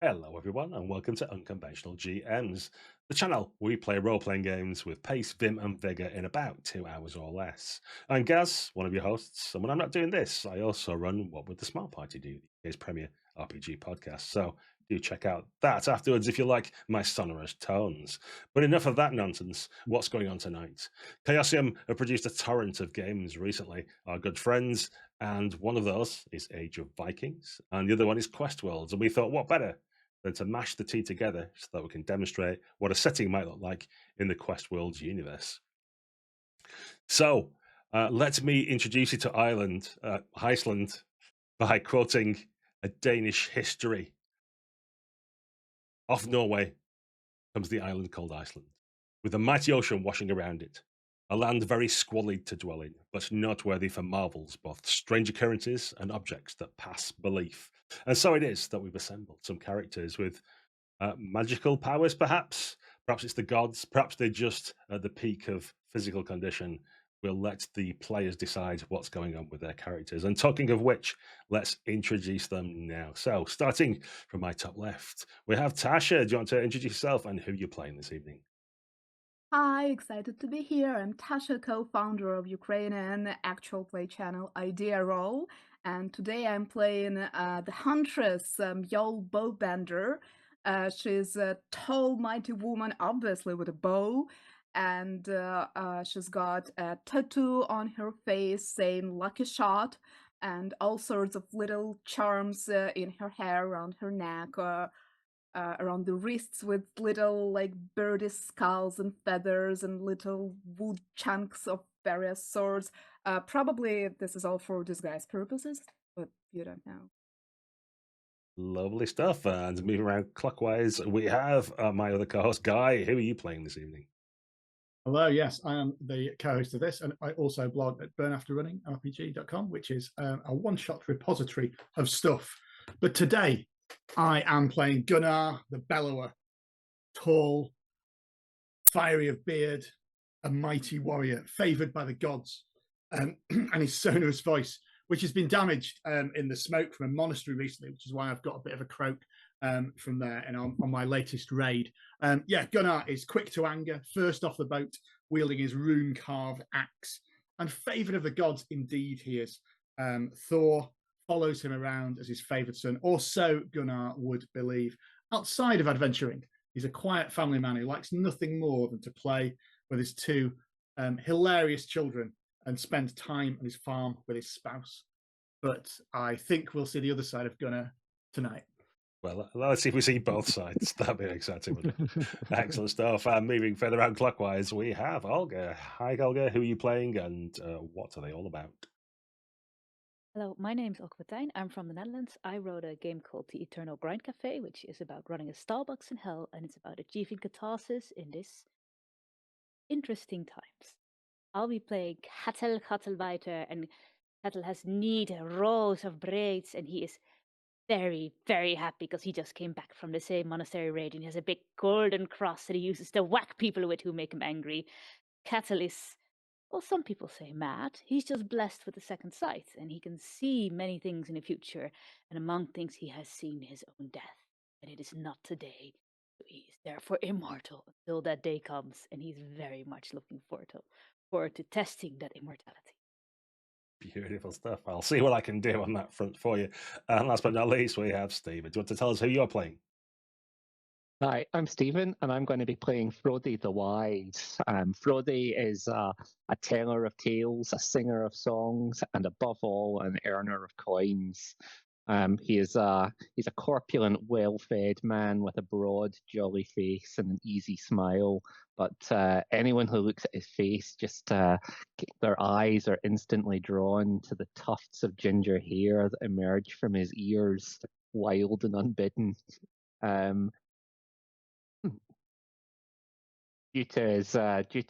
Hello, everyone, and welcome to Unconventional GMs, the channel where we play role playing games with pace, vim, and vigour in about 2 hours or less. I'm Gaz, one of your hosts, and when I'm not doing this, I also run What Would the Smart Party Do, the UK's premier RPG podcast. So do check out that afterwards if you like my sonorous tones. But enough of that nonsense. What's going on tonight? Chaosium have produced a torrent of games recently, our good friends, and one of those is Age of Vikings, and the other one is Questworlds. And we thought, what better than to mash the two together so that we can demonstrate what a setting might look like in the Questworlds universe. So let me introduce you to Iceland, by quoting a Danish history. Off Norway comes the island called Iceland, with the mighty ocean washing around it. A land very squalid to dwell in, but noteworthy for marvels, both strange occurrences and objects that pass belief. And so it is that we've assembled some characters with magical powers, perhaps. Perhaps it's the gods. Perhaps they're just at the peak of physical condition. We'll let the players decide what's going on with their characters. And talking of which, let's introduce them now. So, starting from my top left, we have Tasha. Do you want to introduce yourself and who you're playing this evening? Hi, excited to be here. I'm Tasha, co-founder of Ukrainian actual play channel Idea Roll, and today I'm playing the Huntress, Yol Bowbender. She's a tall, mighty woman, obviously with a bow, and she's got a tattoo on her face saying "Lucky Shot," and all sorts of little charms in her hair, around her neck. Around the wrists with little like birdie skulls and feathers and little wood chunks of various sorts. Probably this is all for disguise purposes, but you don't know. Lovely stuff. And moving around clockwise, we have my other co host, Guy. Who are you playing this evening? Hello, yes, I am the co-host of this, and I also blog at burnafterrunningrpg.com, which is a one-shot repository of stuff. But today, I am playing Gunnar the Bellower, tall, fiery of beard, a mighty warrior, favoured by the gods, and his sonorous voice, which has been damaged in the smoke from a monastery recently, which is why I've got a bit of a croak from there and on my latest raid. Yeah, Gunnar is quick to anger, first off the boat, wielding his rune-carved axe, and favoured of the gods indeed he is. Thor follows him around as his favoured son, or so Gunnar would believe. Outside of adventuring, he's a quiet family man who likes nothing more than to play with his two hilarious children and spend time on his farm with his spouse. But I think we'll see the other side of Gunnar tonight. Well, let's see if we see both sides. That'd be exciting, wouldn't it? Excellent stuff. Moving further out clockwise, we have Olga. Hi, Olga. Who are you playing, and what are they all about? Hello, my name's Okvatijn. I'm from the Netherlands. I wrote a game called The Eternal Grind Cafe, which is about running a Starbucks in hell, and it's about achieving catharsis in this interesting times. I'll be playing Kattelweiter, and Kattel has need rows of braids, and he is very, very happy because he just came back from the same monastery raid, and he has a big golden cross that he uses to whack people with who make him angry. Kattel is, well, some people say mad. He's just blessed with a second sight, and he can see many things in the future, and among things he has seen his own death, and it is not today. He is therefore immortal until that day comes, and he's very much looking forward to testing that immortality. Beautiful stuff. I'll see what I can do on that front for you. And last but not least, we have Stephen. Do you want to tell us who you're playing? Hi, I'm Stephen, and I'm going to be playing Frodi the Wise. Frodi is a teller of tales, a singer of songs, and above all, an earner of coins. He's a corpulent, well-fed man with a broad, jolly face and an easy smile. But anyone who looks at his face, just their eyes are instantly drawn to the tufts of ginger hair that emerge from his ears, wild and unbidden. Um, due to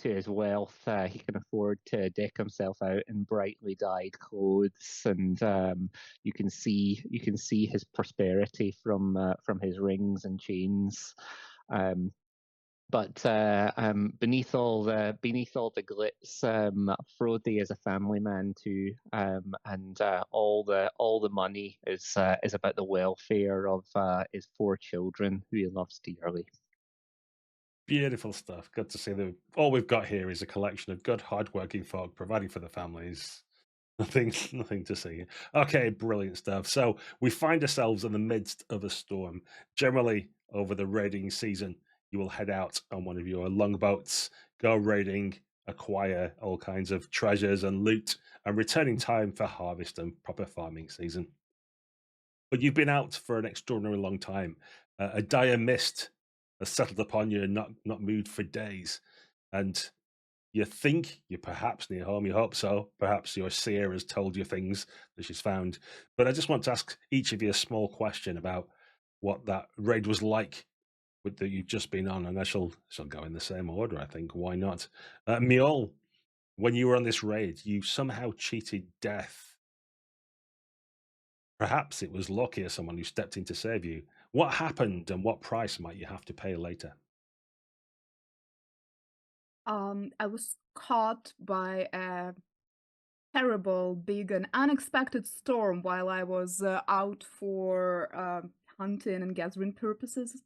his wealth, he can afford to deck himself out in brightly dyed clothes, and you can see his prosperity from his rings and chains. Um, But beneath all the glitz, Frody is a family man too, and all the money is about the welfare of his 4 children who he loves dearly. Beautiful stuff. Good to see that all we've got here is a collection of good, hardworking folk providing for the families. Nothing to see. Okay, brilliant stuff. So we find ourselves in the midst of a storm. Generally, over the raiding season, you will head out on one of your longboats, go raiding, acquire all kinds of treasures and loot, and return in time for harvest and proper farming season. But you've been out for an extraordinarily long time. A dire mist has settled upon you and not moved for days. And you think you're perhaps near home. You hope so. Perhaps your seer has told you things that she's found. But I just want to ask each of you a small question about what that raid was like that you've just been on. And I shall go in the same order, I think. Why not? Miol, when you were on this raid, you somehow cheated death. Perhaps it was Loki or someone who stepped in to save you. What happened and what price might you have to pay later? I was caught by a terrible, big, and unexpected storm while I was out for hunting and gathering purposes.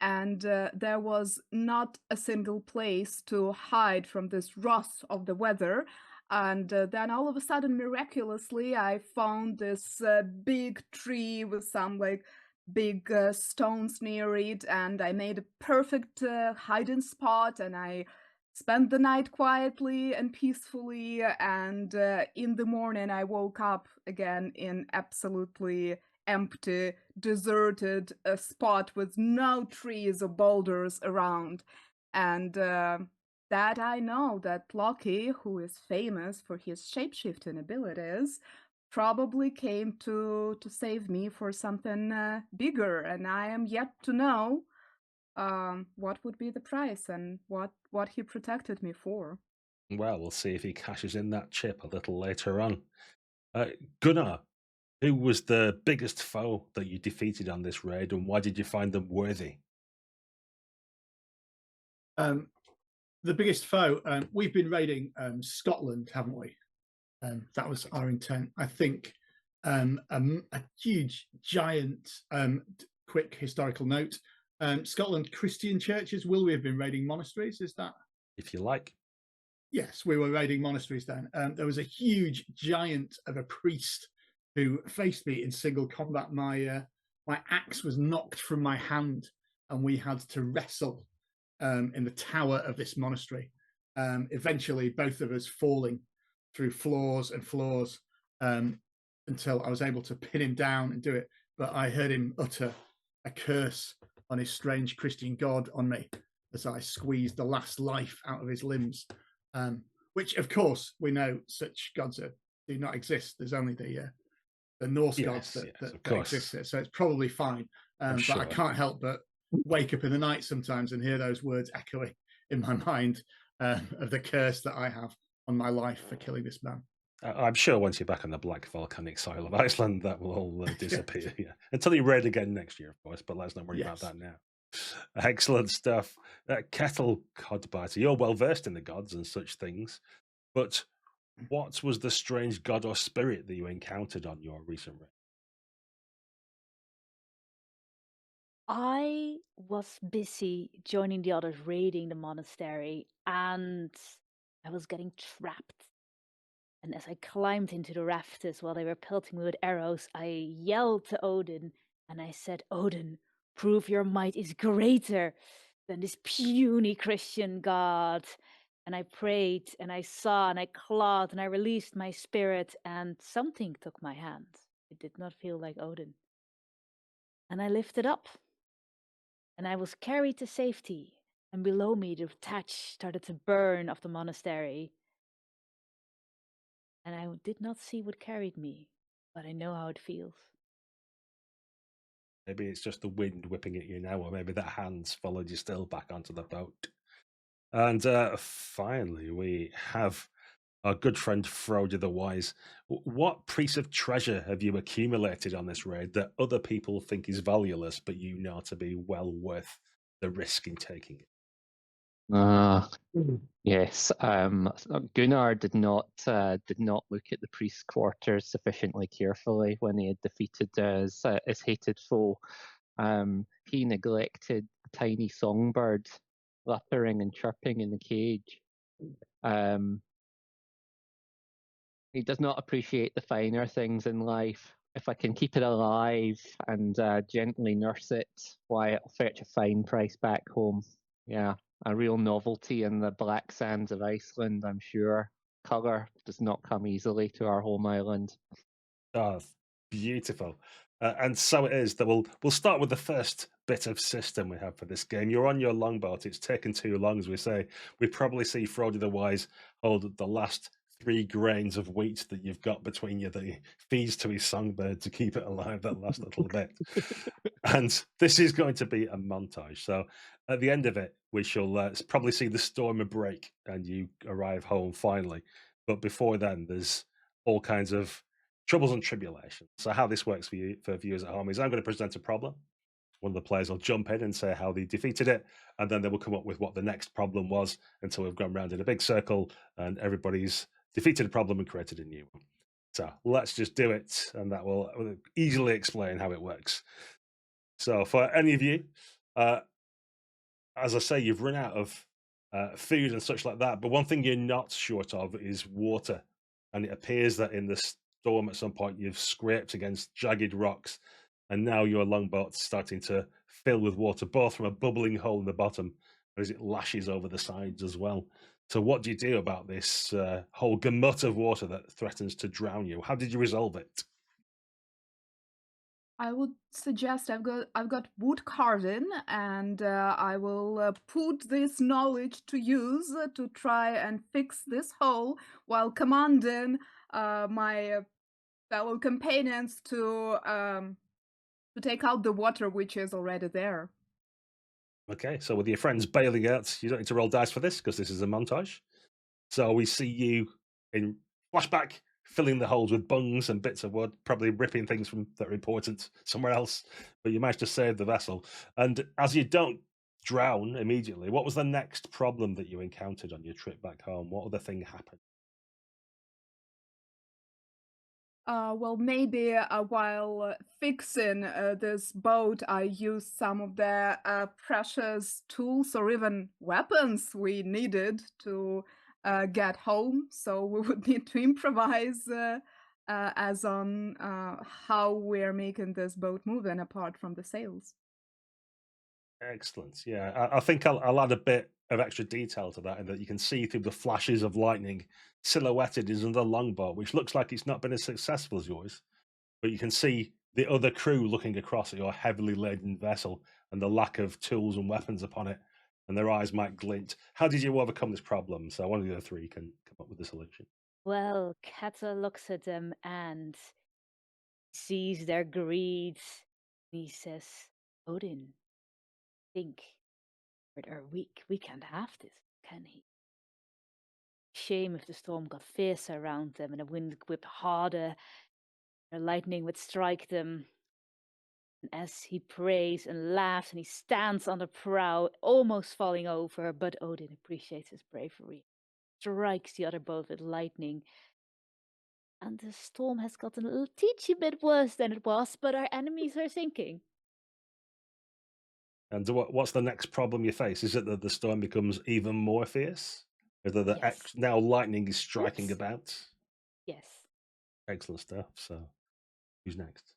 And there was not a single place to hide from this wrath of the weather. And then all of a sudden, miraculously, I found this big tree with some like big stones near it, and I made a perfect hiding spot, and I spent the night quietly and peacefully. And in the morning, I woke up again in absolutely empty, deserted spot with no trees or boulders around. And that I know that Loki, who is famous for his shapeshifting abilities, probably came to save me for something bigger, and I am yet to know what would be the price and what he protected me for. Well, we'll see if he cashes in that chip a little later on. Gunnar, who was the biggest foe that you defeated on this raid, and why did you find them worthy? The biggest foe, we've been raiding Scotland, haven't we? That was our intent. I think a huge, giant, quick historical note. Scotland Christian churches, will we have been raiding monasteries? Is that? If you like. Yes, we were raiding monasteries then. There was a huge giant of a priest who faced me in single combat. My axe was knocked from my hand, and we had to wrestle in the tower of this monastery. Eventually, both of us falling through floors and floors until I was able to pin him down and do it. But I heard him utter a curse on his strange Christian god on me as I squeezed the last life out of his limbs. Which, of course, we know such gods do not exist. There's only the Norse gods that exist there. So it's probably fine. But I can't help but wake up in the night sometimes and hear those words echoing in my mind of the curse that I have on my life for killing this man. I'm sure once you're back on the black volcanic soil of Iceland, that will all disappear. Yeah. Until you raid again next year, of course, but let's not worry about that now. Excellent stuff. Kettle Codbiter, you're well versed in the gods and such things, but what was the strange god or spirit that you encountered on your recent raid? I was busy joining the others raiding the monastery, and I was getting trapped. And as I climbed into the rafters while they were pelting me with arrows, I yelled to Odin, and I said, "Odin, prove your might is greater than this puny Christian god." And I prayed, and I saw, and I clawed, and I released my spirit, and something took my hand. It did not feel like Odin. And I lifted up, and I was carried to safety, and below me the thatch started to burn of the monastery. And I did not see what carried me, but I know how it feels. Maybe it's just the wind whipping at you now, or maybe that hand's followed you still back onto the boat. And finally, we have our good friend Frody the Wise. What piece of treasure have you accumulated on this raid that other people think is valueless, but you know to be well worth the risk in taking it? Yes. Gunnar did not look at the priest's quarters sufficiently carefully when he had defeated his hated foe. He neglected the tiny songbird fluttering and chirping in the cage. He does not appreciate the finer things in life. If I can keep it alive and gently nurse it, why, it'll fetch a fine price back home. Yeah, a real novelty in the black sands of Iceland, I'm sure. Colour does not come easily to our home island. Oh, beautiful. And so it is that we'll start with the first bit of system we have for this game. You're on your longboat. It's taken too long, as we say. We probably see Frody the Wise hold the last 3 grains of wheat that you've got between you that he feeds to his songbird to keep it alive that last little bit. And this is going to be a montage. So at the end of it, we shall probably see the storm break and you arrive home finally. But before then, there's all kinds of troubles and tribulations. So how this works for viewers at home is I'm going to present a problem. One of the players will jump in and say how they defeated it, and then they will come up with what the next problem was until we've gone round in a big circle and everybody's defeated a problem and created a new one. So let's just do it, and that will easily explain how it works. So for any of you, as I say, you've run out of food and such like that, but one thing you're not short of is water. And it appears that in the storm at some point you've scraped against jagged rocks, and now your longboat's starting to fill with water, both from a bubbling hole in the bottom as it lashes over the sides as well. So what do you do about this whole gamut of water that threatens to drown you? How did you resolve it? I would suggest I've got wood carving, and I will put this knowledge to use to try and fix this hole while commanding my fellow companions to take out the water which is already there. Okay, so with your friends bailing out, you don't need to roll dice for this because this is a montage. So we see you in flashback filling the holes with bungs and bits of wood, probably ripping things from that are important somewhere else, but you managed to save the vessel. And as you don't drown immediately, what was the next problem that you encountered on your trip back home? What other thing happened? Well, maybe while fixing this boat, I used some of the precious tools or even weapons we needed to get home. So we would need to improvise as on how we're making this boat moving apart from the sails. Excellent. Yeah, I think I'll add a bit of extra detail to that, and that you can see through the flashes of lightning silhouetted is another longboat, which looks like it's not been as successful as yours. But you can see the other crew looking across at your heavily laden vessel and the lack of tools and weapons upon it, and their eyes might glint. How did you overcome this problem? So one of the other 3 can come up with a solution. Well, Kata looks at them and sees their greed. He says, Odin, think, or we can't have this, can he? Shame if the storm got fiercer around them and the wind whipped harder, or lightning would strike them. And as he prays and laughs and he stands on the prow, almost falling over, but Odin appreciates his bravery, strikes the other boat with lightning. And the storm has gotten a little teensy bit worse than it was, but our enemies are sinking. And what's the next problem you face? Is it that the storm becomes even more fierce? Is that Yes. now lightning is striking Yes. about? Yes. Excellent stuff. So who's next?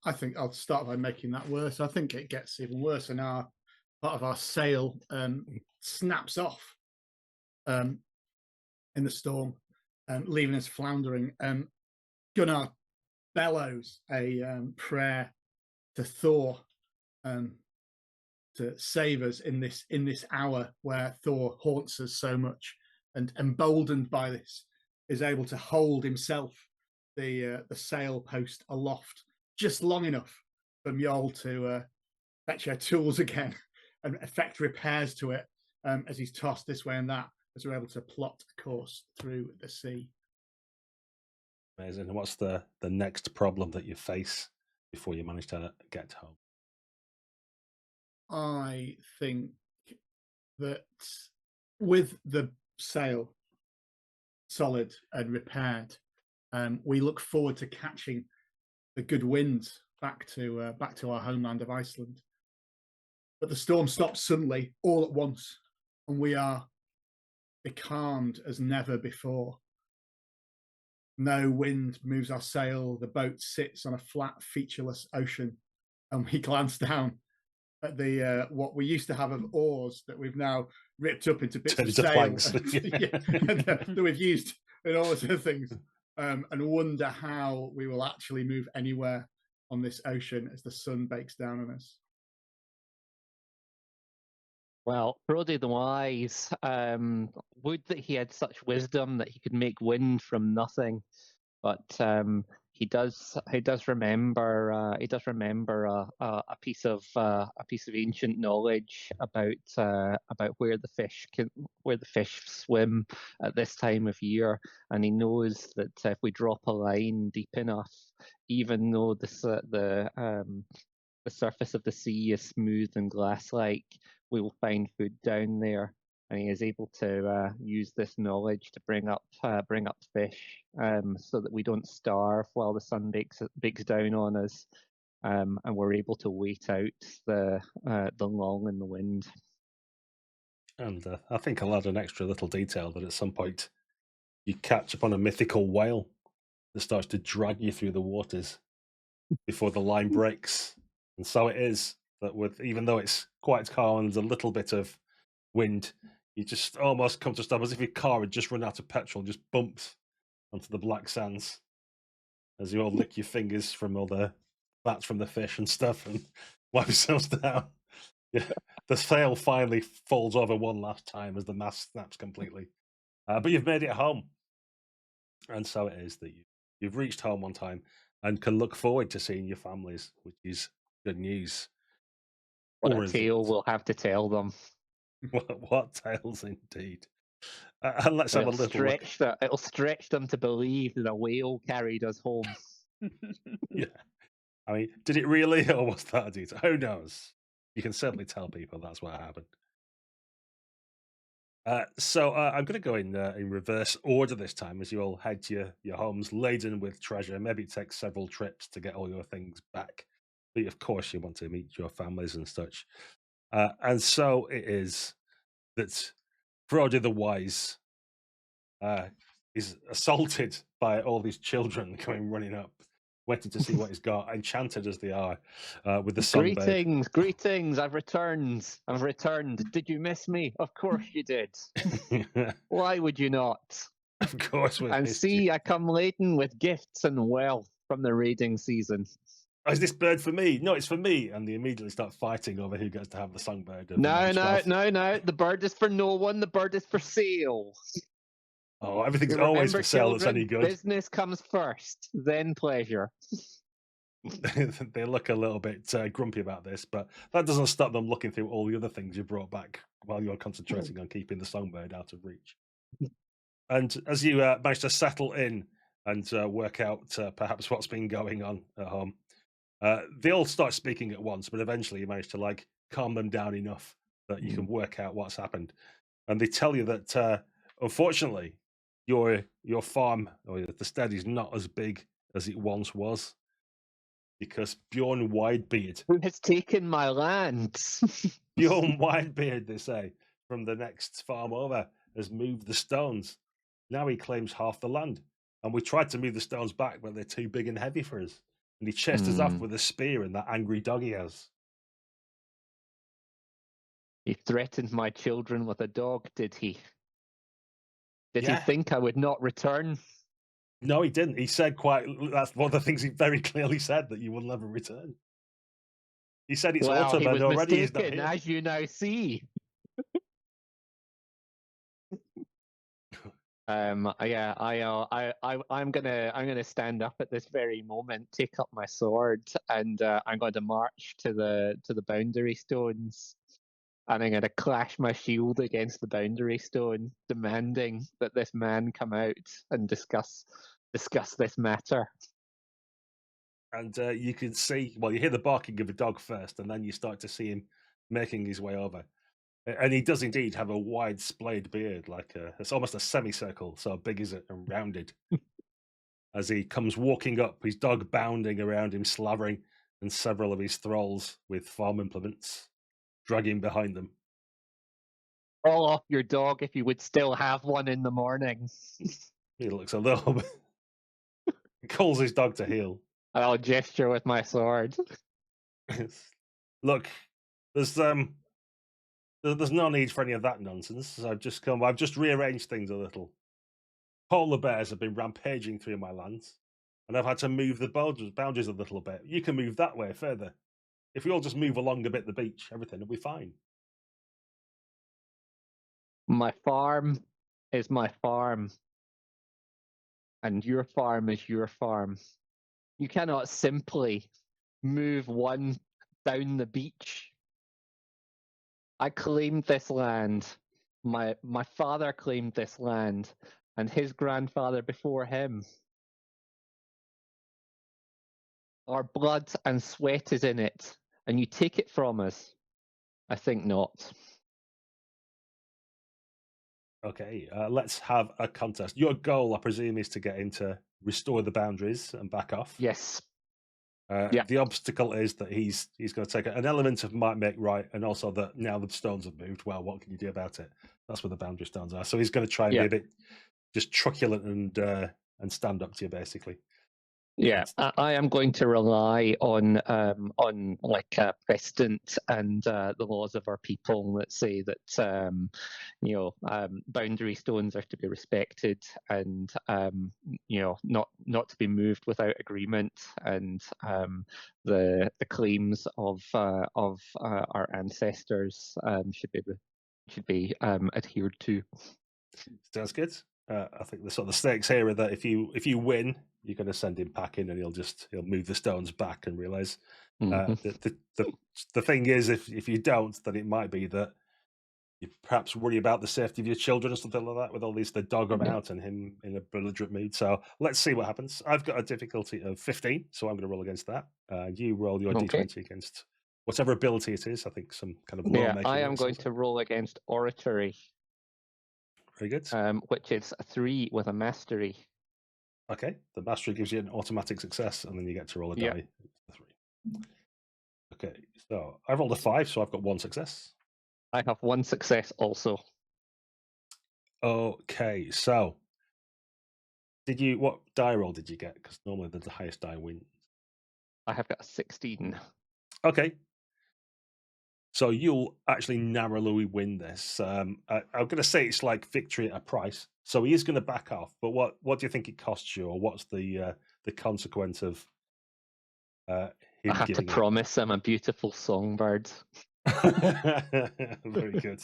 I think I'll start by making that worse. I think it gets even worse, and part of our sail snaps off in the storm, leaving us floundering. Gunnar bellows a prayer to Thor to save us in this hour where Thor haunts us so much, and emboldened by this, is able to hold himself the sail post aloft just long enough for Mjol to fetch her tools again and effect repairs to it as he's tossed this way and that, as we're able to plot a course through the sea. Amazing. And what's the next problem that you face before you manage to get home? I think that with the sail solid and repaired, we look forward to catching the good winds back to our homeland of Iceland. But the storm stops suddenly, all at once, and we are becalmed as never before. No wind moves our sail. The boat sits on a flat, featureless ocean, and we glance down at the what we used to have of oars that we've now ripped up into bits of sail that we've used in all sorts of things, and wonder how we will actually move anywhere on this ocean as the sun bakes down on us. Well, Frodi the Wise, would that he had such wisdom that he could make wind from nothing, but he does remember a piece of ancient knowledge about where the fish swim at this time of year, and he knows that if we drop a line deep enough, even though the surface of the sea is smooth and glass-like, we will find food down there. And he is able to use this knowledge to bring up fish, so that we don't starve while the sun bakes down on us, and we're able to wait out the lull in the wind. And I think I'll add an extra little detail that at some point you catch upon a mythical whale that starts to drag you through the waters before the line breaks. And so it is that even though it's quite calm and there's a little bit of wind, you just almost come to stop as if your car had just run out of petrol, just bumped onto the black sands as you all lick your fingers from all the fats from the fish and stuff and wipe yourselves down. Yeah, the sail finally falls over one last time as the mast snaps completely. But you've made it home. And so it is that you've reached home on time and can look forward to seeing your families, which is good news. What a tale we'll have to tell them. What tales indeed. And let's have a little look. It'll stretch them to believe that a whale carried us home. Yeah. I mean, did it really, or was that a detail? Who knows? You can certainly tell people that's what happened. So I'm going to go in reverse order this time as you all head to your homes laden with treasure. Maybe it takes several trips to get all your things back. But of course, you want to meet your families and such. And so it is that Frodi the Wise is assaulted by all these children coming running up, waiting to see what he's got, enchanted as they are with the sunbabe. Greetings, I've returned. Did you miss me? Of course you did. Why would you not? Of course we And see, I come laden with gifts and wealth from the raiding season. Oh, is this bird for me? No, it's for me. And they immediately start fighting over who gets to have the songbird. No. The bird is for no one. The bird is for sale. Oh, everything's always for sale. That's any good. Business comes first, then pleasure. They look a little bit grumpy about this, but that doesn't stop them looking through all the other things you brought back while you're concentrating on keeping the songbird out of reach. And as you manage to settle in and work out perhaps what's been going on at home, they all start speaking at once, but eventually you manage to calm them down enough that you can work out what's happened. And they tell you that unfortunately your farm or the stead is not as big as it once was, because Bjorn Widebeard, who has taken my land, Bjorn Widebeard, they say, from the next farm over, has moved the stones. Now he claims half the land, and we tried to move the stones back, but they're too big and heavy for us. And he chased us off with a spear and that angry dog he has. He threatened my children with a dog, did he? Did he think I would not return? No, he didn't. He said that's one of the things he very clearly said, that you will never return. He said it's autumn and already he's not here. As you now see. I'm gonna stand up at this very moment, take up my sword, and I'm going to march to the boundary stones, and I'm going to clash my shield against the boundary stone, demanding that this man come out and discuss this matter. And you can see, you hear the barking of a dog first, and then you start to see him making his way over. And he does indeed have a wide splayed beard, like it's almost a semicircle, so big is it and rounded. As he comes walking up, his dog bounding around him, slavering, and several of his thralls with farm implements dragging behind them. Call off your dog if you would still have one in the morning. He looks a little bit. He calls his dog to heel. I'll gesture with my sword. Look, there's no need for any of that nonsense. I've just rearranged things a little. Polar bears have been rampaging through my lands, and I've had to move the boundaries a little bit. You can move that way further. If we all just move along a bit the beach, everything will be fine. My farm is my farm, and your farm is your farm. You cannot simply move one down the beach. I claimed this land. My father claimed this land, and his grandfather before him. Our blood and sweat is in it, and you take it from us? I think not. Okay, let's have a contest. Your goal, I presume, is to get him to restore the boundaries and back off. Yes. The obstacle is that he's going to take an element of might make right, and also that now the stones have moved. Well, what can you do about it? That's where the boundary stones are. So he's going to try and be a bit just truculent and stand up to you, basically. Yeah, I am going to rely on like precedent and the laws of our people that say that boundary stones are to be respected and not to be moved without agreement, and the claims of our ancestors should be adhered to. Sounds good. I think the sort of stakes here are that if you win, you're going to send him packing, and he'll move the stones back and realize. The thing is, if you don't, then it might be that you perhaps worry about the safety of your children or something like that, with all the dog about and him in a belligerent mood. So let's see what happens. I've got a difficulty of 15, so I'm going to roll against that. You roll your d20 against whatever ability it is. I think some kind of lawmaking. I am going to roll against oratory. Very good. Which is a 3 with a mastery. Okay, the mastery gives you an automatic success, and then you get to roll a die. 3. Okay, so I rolled a 5, so I've got 1 success. I have 1 success also. Okay, so what die roll did you get? Because normally the highest die wins. I have got a 16. Okay. So you'll actually narrowly win this. I'm going to say it's like victory at a price. So he is going to back off. But what do you think it costs you, or what's the consequence of him? I have to promise him a beautiful songbird. Very good.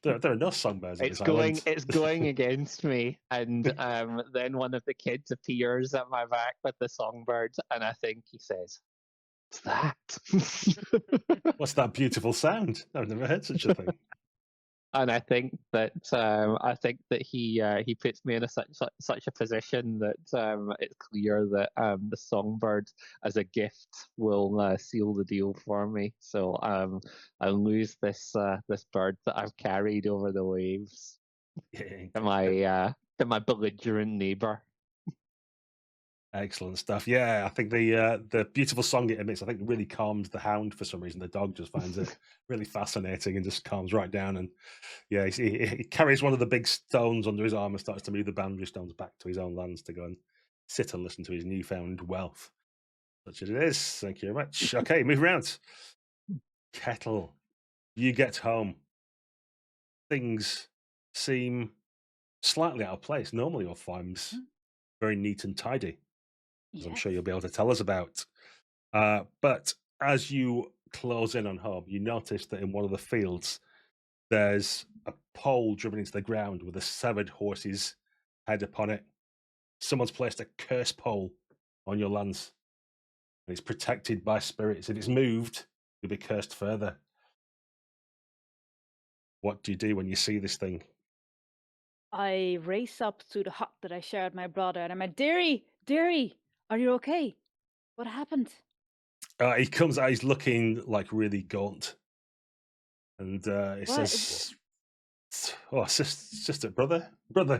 There are no songbirds. It's going against me, and then one of the kids appears at my back with the songbird, and I think he says, "What's that?" What's that beautiful sound? I've never heard such a thing. And I think that he puts me in such a position that it's clear that the songbird as a gift will seal the deal for me. So I'll lose this bird that I've carried over the waves to my belligerent neighbor. Excellent stuff. Yeah, I think the beautiful song it emits, I think, really calms the hound for some reason. The dog just finds it really fascinating and just calms right down. And yeah, he carries one of the big stones under his arm and starts to move the boundary stones back to his own lands to go and sit and listen to his newfound wealth. Such as it is. Thank you very much. Okay, move around. Kettle, you get home. Things seem slightly out of place. Normally your farm's very neat and tidy. As I'm sure you'll be able to tell us about. But as you close in on home, you notice that in one of the fields, there's a pole driven into the ground with a severed horse's head upon it. Someone's placed a curse pole on your lands. And it's protected by spirits. If it's moved, you'll be cursed further. What do you do when you see this thing? I race up to the hut that I shared with my brother, and I'm like, Dearie, are you okay? What happened? He comes out, he's looking like really gaunt. And it What? says, "Oh, sister, brother,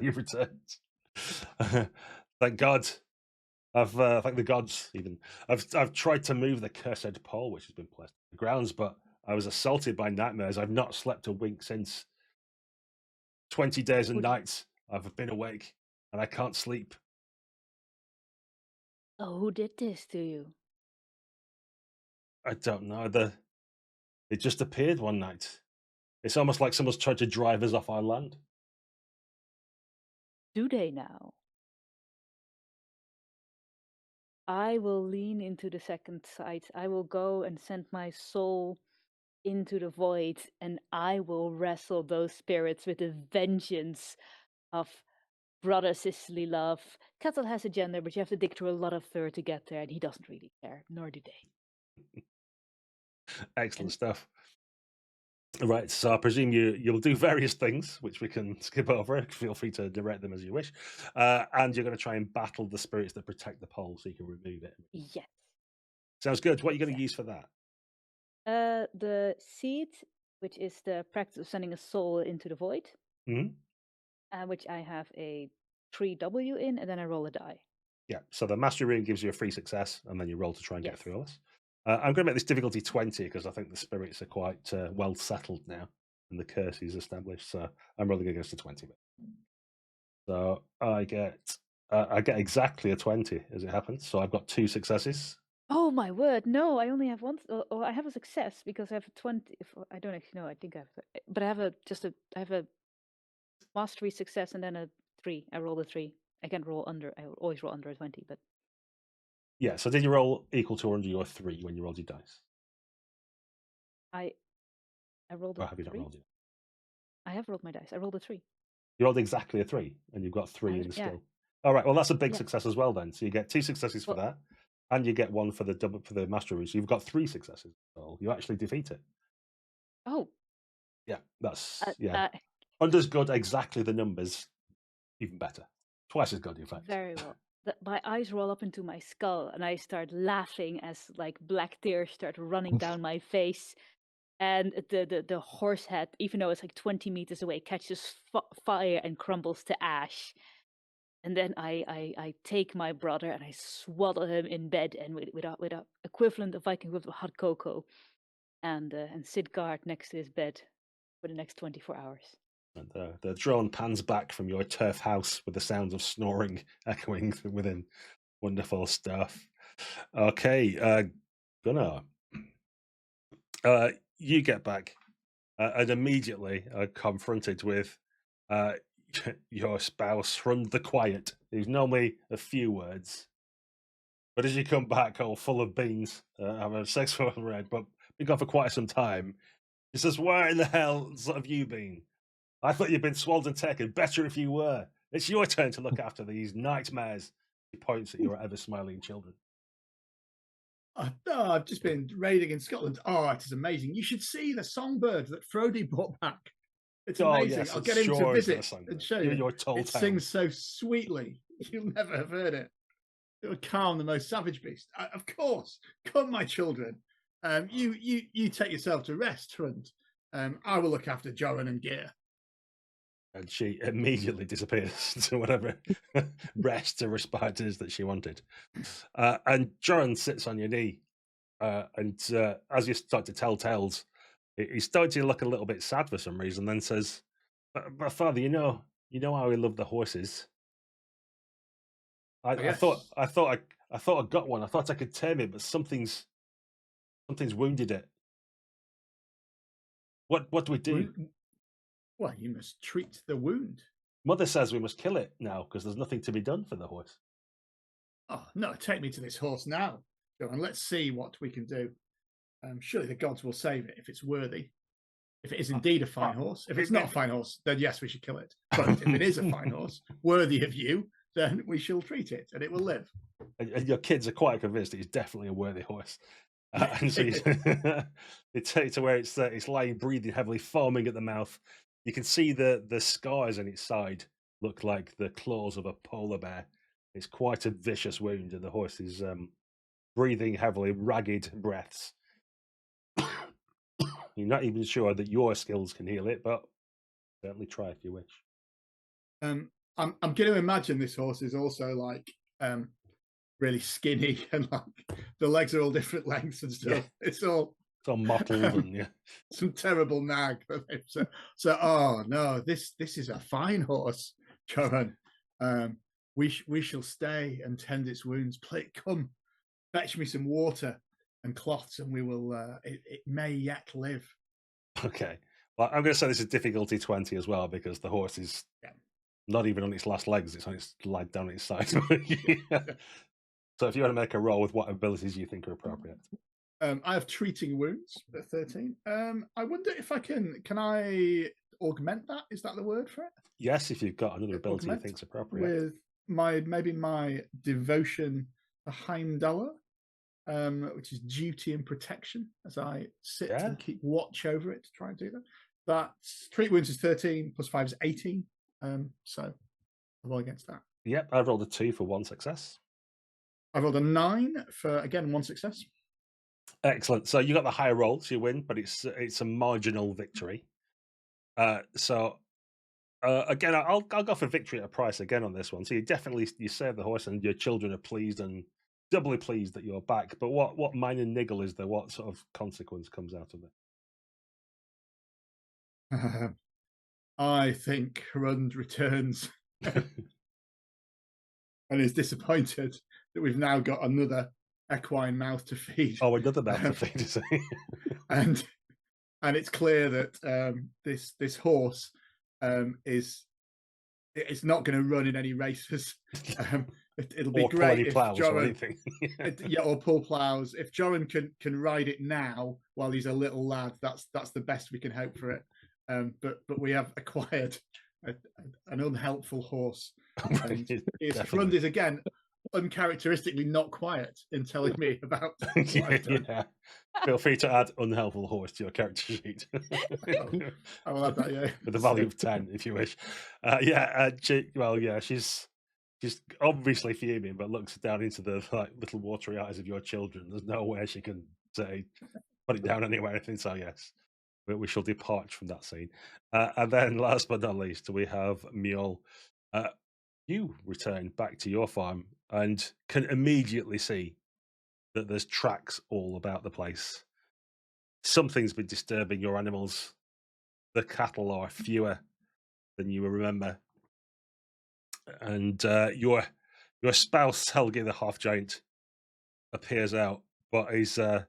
you've returned. Thank God. I've thank the gods. Even I've tried to move the cursed pole, which has been placed on the grounds, but I was assaulted by nightmares. I've not slept a wink since. 20 days and Who did- nights I've been awake, and I can't sleep. Oh, who did this to you? I don't know. It just appeared one night. It's almost like someone's tried to drive us off our land." Do they now? I will lean into the second sight. I will go and send my soul into the void, and I will wrestle those spirits with the vengeance of brother sisterly love. Kettle has a gender, but you have to dig through a lot of fur to get there, and he doesn't really care, nor do they. Excellent And stuff. Right, so I presume you'll do various things, which we can skip over. Feel free to direct them as you wish. And you're going to try and battle the spirits that protect the pole so you can remove it. yes. Sounds good. What are you going to Exactly. use for that? The seed, which is the practice of sending a soul into the void, Hmm. which I have a 3W in, and then I roll a die. Yeah, so the mastery rune gives you a free success, and then you roll to try and get Yes. through all this. I'm going to make this difficulty 20 because I think the spirits are quite well settled now, and the curse is established. So I'm rolling against a 20. So I get exactly a 20 as it happens. So I've got 2 successes. Oh my word! No, I only have one. Oh, I have a success because I have a 20. If I don't actually know, I think I have, but I have I have a mastery success and then a 3. I rolled a 3. I can't roll under. I always roll under a 20, but Yeah. So did you roll equal to or under your 3 when you rolled your dice? I rolled Or a have you not 3. rolled it? I have rolled my dice. I rolled a 3. You rolled exactly a 3, and you've got 3 in the Yeah. skill. All right. Well, that's a big Yeah. success as well then. So you get 2 successes for Well, that, and you get 1 for the mastery rune. So you've got 3 successes. So you actually defeat it. oh, Yeah, that's yeah. uh, Under's good, exactly the numbers, even better. Twice as good, in fact. very well. My eyes roll up into my skull, and I start laughing as like black tears start running down my face. And the horse head, even though it's like 20 meters away, catches fire and crumbles to ash. And then I take my brother and I swaddle him in bed and with a equivalent of Viking with hot cocoa, and sit guard next to his bed for the next 24 hours. And the drone pans back from your turf house with the sounds of snoring echoing within. Wonderful stuff. Okay, Gunnar, you get back and immediately are confronted with your spouse, Hrund the Quiet, who's normally a few words. But as you come back all full of beans, having sex with Red, but been gone for quite some time, he says, "Where in the hell have you been? I thought you'd been swallowed and taken. Better if you were. It's your turn to look after these nightmares." He points at your ever-smiling children. I've just been raiding in Scotland. Oh, it is amazing. You should see the songbird that Frody brought back. It's amazing. Yes, I'll it's get him to sure it's not a visit songbird. and show You're you. your toll It town. sings so sweetly. You'll never have heard it. It would calm the most savage beast. Of course, come, my children. You take yourself to rest, Hrund. I will look after Joran and Gear. And she immediately disappears to whatever rest or respite it is that she wanted. And Joran sits on your knee, and as you start to tell tales, he's starting to look a little bit sad for some reason. Then says, "But Father, you know how we love the horses. I Yes. thought I got one. I thought I could tame it, but something's wounded it. What do we do?" Well, you must treat the wound. Mother says we must kill it now because there's nothing to be done for the horse. Oh, no, take me to this horse now. Go and let's see what we can do. Surely the gods will save it if it's worthy. If it is indeed a fine horse. If it's not a fine horse, then yes, we should kill it. But if it is a fine horse, worthy of you, then we shall treat it and it will live. And your kids are quite convinced that he's definitely a worthy horse. And so they take it to where it's lying, breathing heavily, foaming at the mouth. You can see the scars on its side look like the claws of a polar bear. It's quite a vicious wound, and the horse is breathing heavily, ragged breaths. You're not even sure that your skills can heal it, but certainly try if you wish. I'm going to imagine this horse is also like really skinny and like the legs are all different lengths and stuff. Yeah. It's all mottled and some terrible nag. So oh no, this is a fine horse, Joran. We shall stay and tend its wounds. Come, fetch me some water and cloths, and we will. It may yet live. Okay. Well, I'm going to say this is difficulty 20 as well, because the horse is not even on its last legs; it's on its lag down its side. So, if you want to make a roll with what abilities you think are appropriate, I have treating wounds at 13. I wonder if I can I augment that? Is that the word for it? Yes, if you've got another ability you think's appropriate. With my devotion to Heimdallr, which is duty and protection, as I sit and keep watch over it to try and do that. That's treat wounds is 13 plus 5 is 18. So I'll roll against that. Yep, I've rolled a 2 for 1 success. I rolled a 9 for again 1 success. Excellent. So you got the higher roll, so you win, but it's a marginal victory. Again, I'll go for victory at a price again on this one. So you save the horse, and your children are pleased and doubly pleased that you're back. But what minor niggle is there? What sort of consequence comes out of it? I think Hrund returns and is disappointed that we've now got another equine mouth to feed. Oh, another mouth to feed, is it? and it's clear that this horse it's not going to run in any races. It'll be great if Joran, or pull plows. If Joran can ride it now while he's a little lad, that's the best we can hope for it. But we have acquired an unhelpful horse. Hrund is again uncharacteristically not quiet in telling me about what I've done. Feel free to add unhelpful horse to your character sheet. I will add that, with a value of 10 if you wish. She's obviously fuming, but looks down into the little watery eyes of your children. There's no way she can say put it down anywhere, anything. So yes, we shall depart from that scene. And then last but not least, we have Mjol. You return back to your farm and can immediately see that there's tracks all about the place. Something's been disturbing your animals. The cattle are fewer than you remember. And your spouse, Helgi the half-giant, appears out, but he's not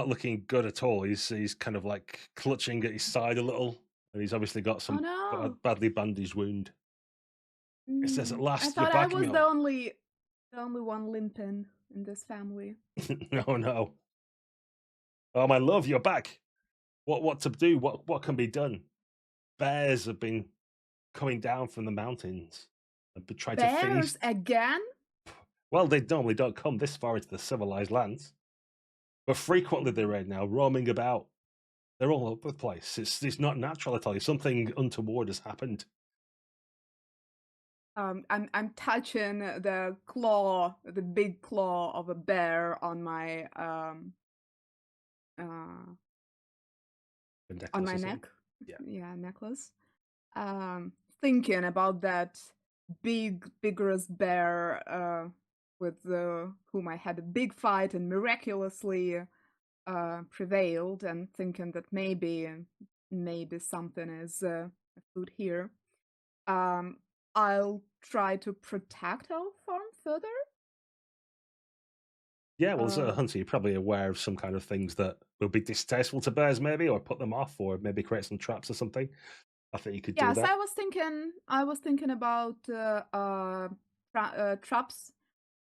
looking good at all. He's kind of like clutching at his side a little, and he's obviously got some badly bandaged wound. It says, "At last, I thought you're back, I was Mjol." the only one limping in this family. No. Oh, my love, you're back. What to do? What can be done? Bears have been coming down from the mountains and trying to feast. Bears again? Well, they normally don't come this far into the civilized lands, but frequently they're right now roaming about. They're all over the place. It's not natural, I tell you. Something untoward has happened. I'm touching the big claw of a bear on my neck. Yeah, necklace. Thinking about that big, vigorous bear with whom I had a big fight and miraculously prevailed, and thinking that maybe something is afoot here. I'll try to protect our farm further. Yeah, well, as a hunter, you're probably aware of some kind of things that will be distasteful to bears, maybe, or put them off, or maybe create some traps or something. I think you could do that. Yes, I was thinking about traps.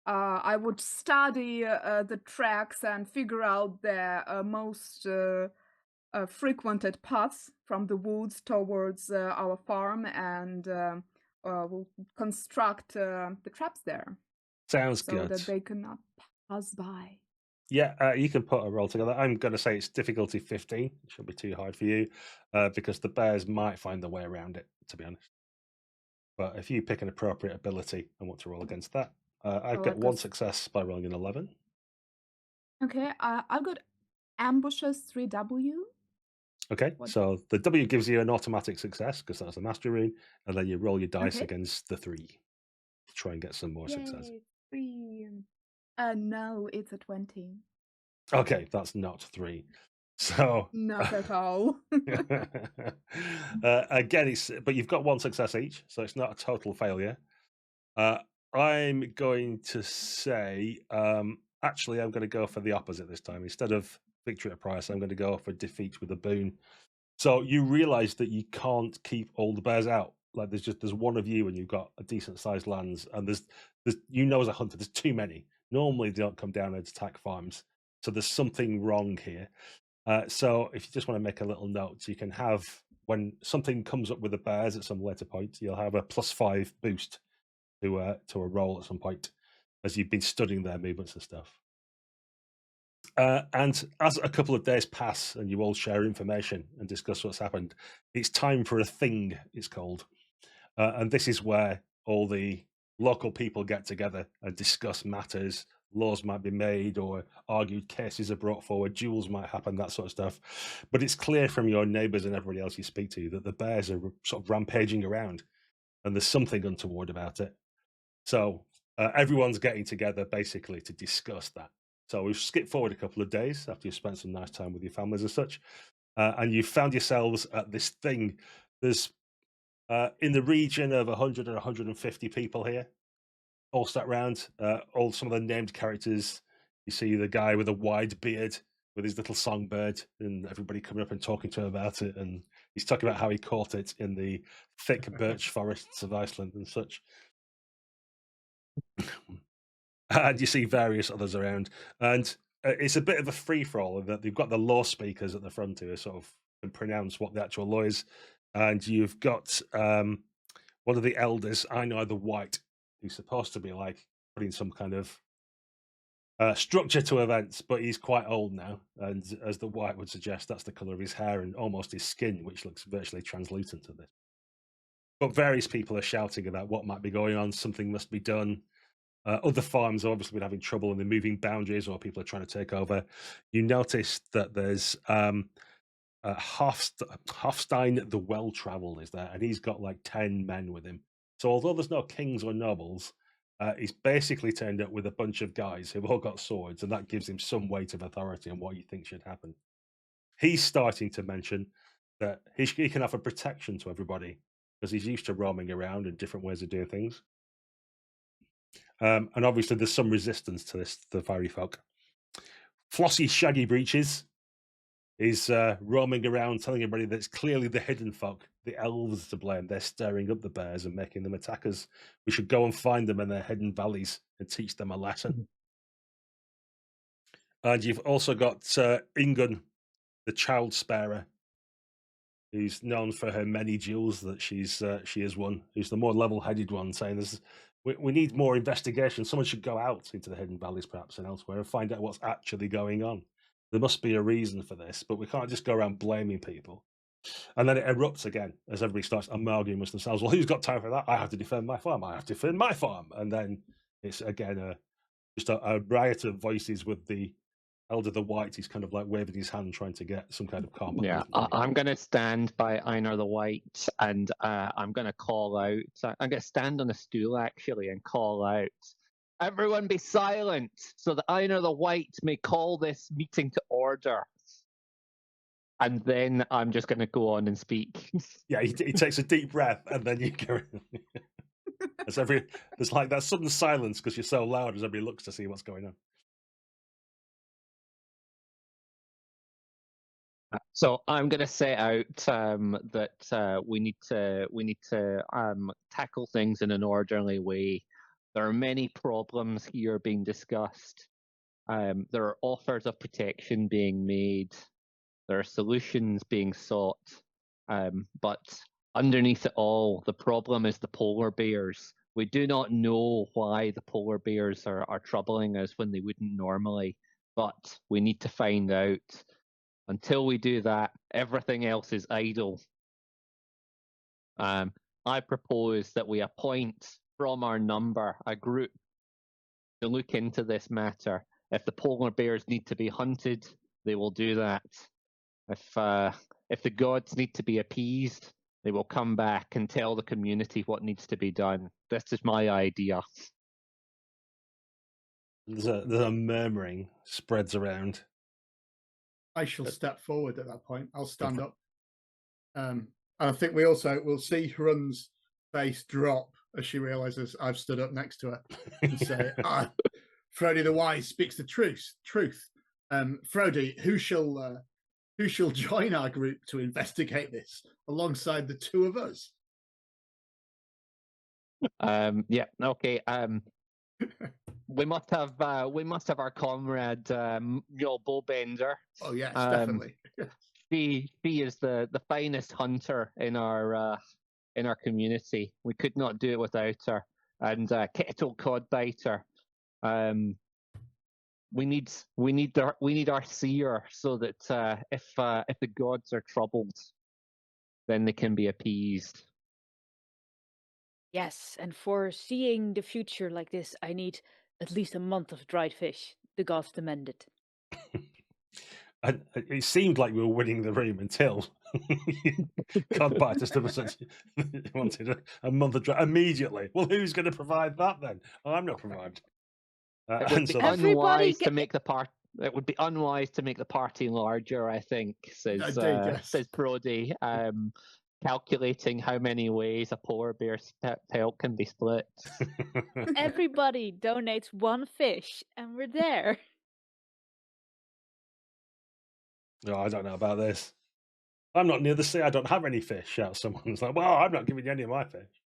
I would study the tracks and figure out the most frequented paths from the woods towards our farm, and we'll construct the traps there. Sounds good. So that they cannot pass by. Yeah, you can put a roll together. I'm going to say it's difficulty 15. It shouldn't be too hard for you, because the bears might find their way around it, to be honest. But if you pick an appropriate ability and want to roll against that, I've got 1 success by rolling an 11. Okay, I've got ambushes 3W. Okay, What? so the W gives you an automatic success because that's a mastery rune, and then you roll your dice Okay. against the 3 to try and get some more success. Yay, 3. No, it's a 20. Okay, that's not 3. So Not at all. again, but you've got 1 success each, so it's not a total failure. I'm going to say, actually, I'm going to go for the opposite this time. Instead of victory at a price, I'm going to go for defeat with a boon. So you realise that you can't keep all the bears out. Like there's one of you, and you've got a decent sized lands, and there's as a hunter, there's too many. Normally they don't come down and attack farms, so there's something wrong here. So if you just want to make a little note, you can have, when something comes up with the bears at some later point, you'll have a +5 boost to a roll at some point as you've been studying their movements and stuff. And as a couple of days pass and you all share information and discuss what's happened, it's time for a thing, it's called. And this is where all the local people get together and discuss matters. Laws might be made or argued cases are brought forward, duels might happen, that sort of stuff. But it's clear from your neighbours and everybody else you speak to that the bears are sort of rampaging around and there's something untoward about it. So everyone's getting together basically to discuss that. So we've skipped forward a couple of days after you've spent some nice time with your families and such, and you found yourselves at this thing. There's in the region of 100 or 150 people here, all sat around. All some of the named characters. You see the guy with a wide beard with his little songbird, and everybody coming up and talking to him about it. And he's talking about how he caught it in the thick birch forests of Iceland and such. And you see various others around, and it's a bit of a free for all. That they've got the law speakers at the front who sort of can pronounce what the actual law is, and you've got one of the elders, I know the White, who's supposed to be like putting some kind of structure to events, but he's quite old now, and as the White would suggest, that's the color of his hair and almost his skin, which looks virtually translucent to this. But various people are shouting about what might be going on. Something must be done. Other farms have obviously been having trouble and they're moving boundaries, or people are trying to take over. You notice that there's Halfstein the Well-Travelled is there, and he's got like 10 men with him. So although there's no kings or nobles, he's basically turned up with a bunch of guys who've all got swords, and that gives him some weight of authority on what you think should happen. He's starting to mention that he can offer protection to everybody because he's used to roaming around and different ways of doing things. And obviously there's some resistance to this, the fiery folk. Flossy Shaggy Breeches is roaming around telling everybody that it's clearly the hidden folk, the elves, to blame. They're stirring up the bears and making them attackers. We should go and find them in their hidden valleys and teach them a lesson. And you've also got Ingun, the child sparer, who's known for her many duels that she has won, who's the more level-headed one, saying we need more investigation. Someone should go out into the hidden valleys perhaps and elsewhere and find out what's actually going on. There must be a reason for this, but we can't just go around blaming people. And then it erupts again as everybody starts arguing with themselves. Well, who's got time for that? I have to defend my farm. I have to defend my farm. And then it's again just a riot of voices with the Elder the White. He's kind of like waving his hand, trying to get some kind of calm. Yeah, I'm going to stand by Einar the White, and I'm going to call out. I'm going to stand on a stool actually and call out, "Everyone be silent, so that Einar the White may call this meeting to order." And then I'm just going to go on and speak. Yeah, he takes a deep breath, and then you go. There's like that sudden silence because you're so loud as everybody looks to see what's going on. So I'm going to set out that we need to tackle things in an orderly way. There are many problems here being discussed. There are offers of protection being made. There are solutions being sought. But underneath it all, the problem is the polar bears. We do not know why the polar bears are troubling us when they wouldn't normally, but we need to find out. Until we do that, everything else is idle. I propose that we appoint from our number a group to look into this matter. If the polar bears need to be hunted, they will do that. If the gods need to be appeased, they will come back and tell the community what needs to be done. This is my idea. There's a murmuring spreads around. I shall step forward at that point. I'll stand up. And I think we also will see Hrun's face drop as she realizes I've stood up next to her and say, Frody the Wise speaks the truth. Frody, who shall join our group to investigate this alongside the two of us? Yeah, okay. We must have our comrade Bowbender. Oh yes, definitely. She is the finest hunter in our community. We could not do it without her. And Kettle Codbiter. We need our seer so that if the gods are troubled, then they can be appeased. Yes, and for seeing the future like this, I need at least a month of dried fish. The gods demand it. And it seemed like we were winning the room until Codbiter wanted a month of dry immediately. Well, who's going to provide that then? I'm not providing. It would be unwise to make the part. It would be unwise to make the party larger, I think, says Brody. Calculating how many ways a polar bear's pelt can be split. Everybody donates one fish, and we're there. No, I don't know about this. I'm not near the sea. I don't have any fish. Shouts someone's like, well, I'm not giving you any of my fish.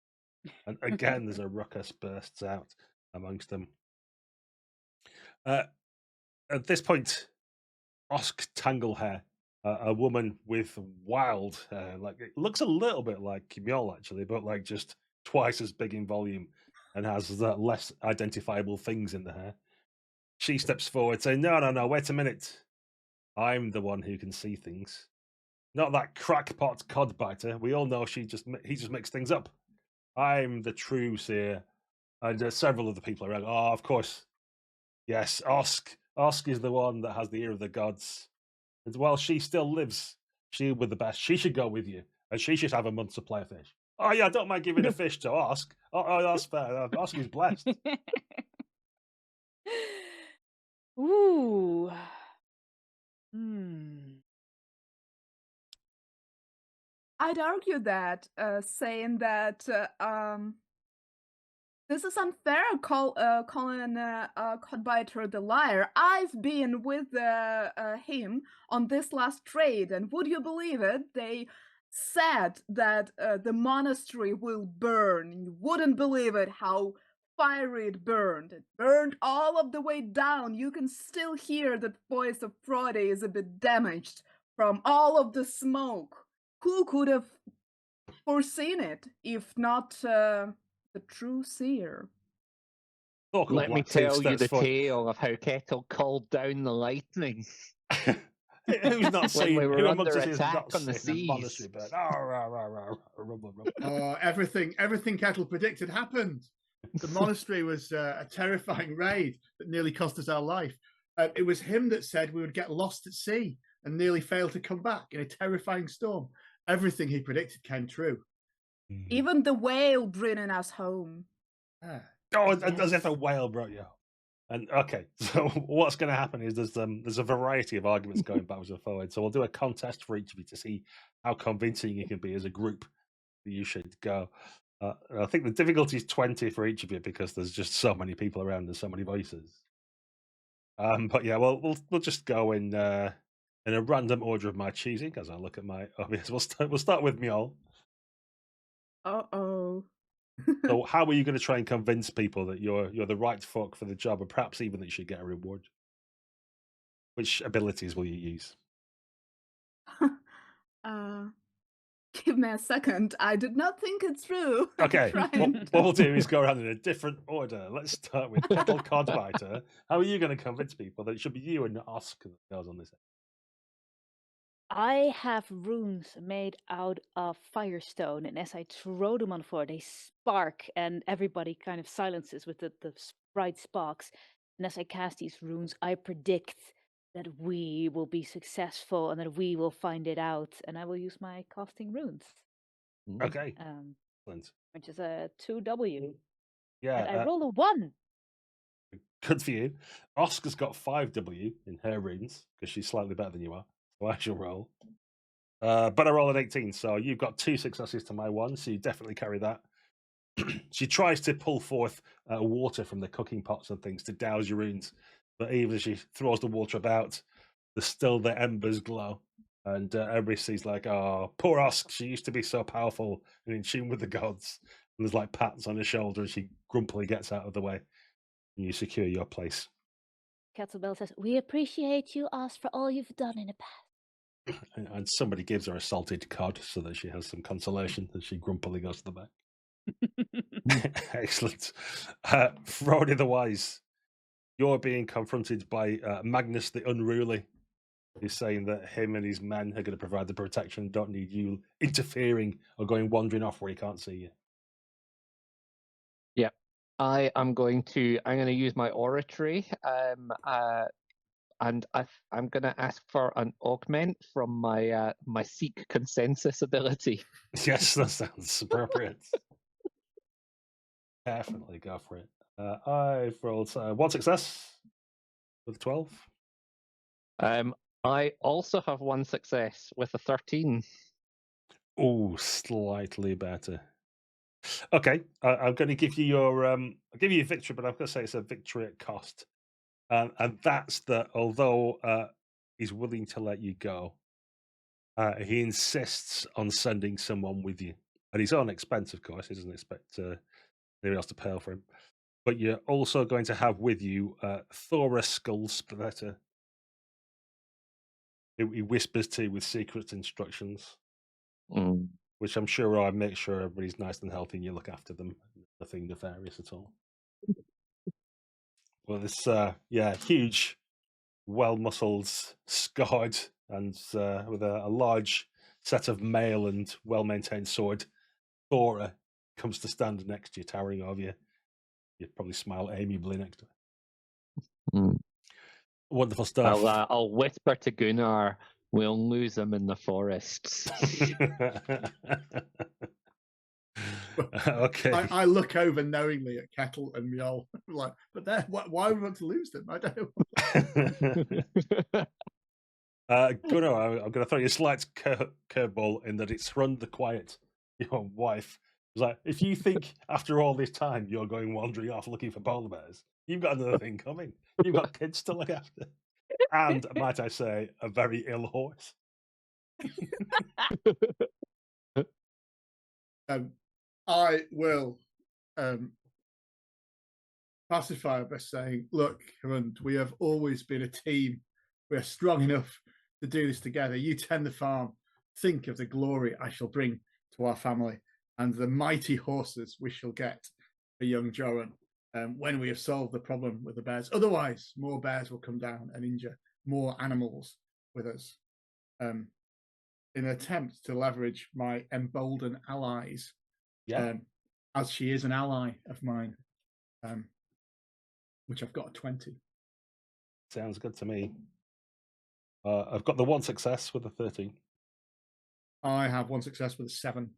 And again, there's a ruckus bursts out amongst them. At this point, Osk Tanglehair, a woman with wild hair, like it looks a little bit like Kimyol actually, but like just twice as big in volume and has less identifiable things in the hair. She steps forward saying, no, wait a minute. I'm the one who can see things. Not that crackpot Codbiter. We all know he just makes things up. I'm the true seer. And several of the people around, oh, of course. Yes, Osk. Osk is the one that has the ear of the gods. And while she still lives, she with the best. She should go with you. And she should have a month's supply of fish. Oh, yeah, I don't mind giving a fish to Osk. Oh, that's fair. Osk is blessed. Ooh. I'd argue that, saying that this is unfair, calling Codbiter the liar. I've been with him on this last trade, and would you believe it? They said that the monastery will burn. You wouldn't believe it, how fiery it burned. It burned all of the way down. You can still hear the voice of Frody is a bit damaged from all of the smoke. Who could have foreseen it, if not the true seer? Let me tell you the tale of how Kettle called down the lightning. Who's not seen? When we were Who under amongst us attack is on the not seen a monastery seas? burn? Everything Kettle predicted happened. The monastery was a terrifying raid that nearly cost us our life. It was him that said we would get lost at sea and nearly failed to come back in a terrifying storm. Everything he predicted came true. Even the whale bringing us home. Oh, yes. As if a whale brought you home. And okay, so what's going to happen is there's a variety of arguments going backwards and forwards. So we'll do a contest for each of you to see how convincing you can be as a group that you should go. I think the difficulty is 20 for each of you because there's just so many people around and so many voices. But yeah, we'll just go in a random order of my choosing as I look at my obvious. We'll start with Mjol. Uh-oh. So how are you going to try and convince people that you're the right fuck for the job, and perhaps even that you should get a reward? Which abilities will you use? Give me a second. I did not think it through. Okay, what we'll do is go around in a different order. Let's start with Kettle Codbiter. How are you going to convince people that it should be you and not Osk that goes on this? I have runes made out of firestone, and as I throw them on the floor, they spark, and everybody kind of silences with the bright sparks. And as I cast these runes, I predict that we will be successful and that we will find it out. And I will use my casting runes, Okay. which is a 2W. Yeah. And I roll a 1. Good for you. Oscar's got 5W in her runes because she's slightly better than you are. So I shall roll. But I roll an 18, so you've got 2 successes to my 1, so you definitely carry that. She tries to pull forth water from the cooking pots and things to douse your runes, but even as she throws the water about, the embers glow, and everybody sees like, oh, poor Osk, she used to be so powerful and in tune with the gods. And there's like pats on her shoulder, and she grumpily gets out of the way, and you secure your place. Kettlebell says, "We appreciate you, Osk, for all you've done in the past." And somebody gives her a salted cod so that she has some consolation, and she grumpily goes to the back. Excellent. Frody the Wise, you're being confronted by Magnus the Unruly, who's saying that him and his men are going to provide the protection, don't need you interfering or going wandering off where he can't see you. Yeah, I'm going to use my oratory, and I'm going to ask for an augment from my my seek consensus ability. Yes, that sounds appropriate. Definitely go for it. I've rolled 1 success with 12. I also have 1 success with a 13. Oh, slightly better. Okay, I'm going to give you your I'll give you a victory, but I'm going to say it's a victory at cost, and that's that. Although he's willing to let you go, he insists on sending someone with you at his own expense. Of course, he doesn't expect anyone else to pay for him. But you're also going to have with you Thora Skullsplitter, who he whispers to with secret instructions. Which I'm sure I make sure everybody's nice and healthy and you look after them. Nothing nefarious at all. Well, this huge, well-muscled, scarred, and with a large set of mail and well-maintained sword, Thora comes to stand next to you, towering over you. You'd probably smile amiably next to her. Wonderful stuff. I'll whisper to Gunnar, "We'll lose him in the forests." Okay. I look over knowingly at Kettle and Mjol, like, but why would we want to lose them? I don't know. Gunnar, I'm going to throw you a slight curveball in that it's Run the Quiet, your wife. It's like, if you think after all this time you're going wandering off looking for polar bears, you've got another thing coming. You've got kids to look after. And, might I say, a very ill horse. I will pacify her by saying, look, Rund, we have always been a team. We are strong enough to do this together. You tend the farm. Think of the glory I shall bring to our family and the mighty horses we shall get for young Joran when we have solved the problem with the bears. Otherwise, more bears will come down and injure more animals with us. In an attempt to leverage my emboldened allies, as she is an ally of mine, which I've got a 20. Sounds good to me. I've got the 1 success with a 13. I have 1 success with a 7.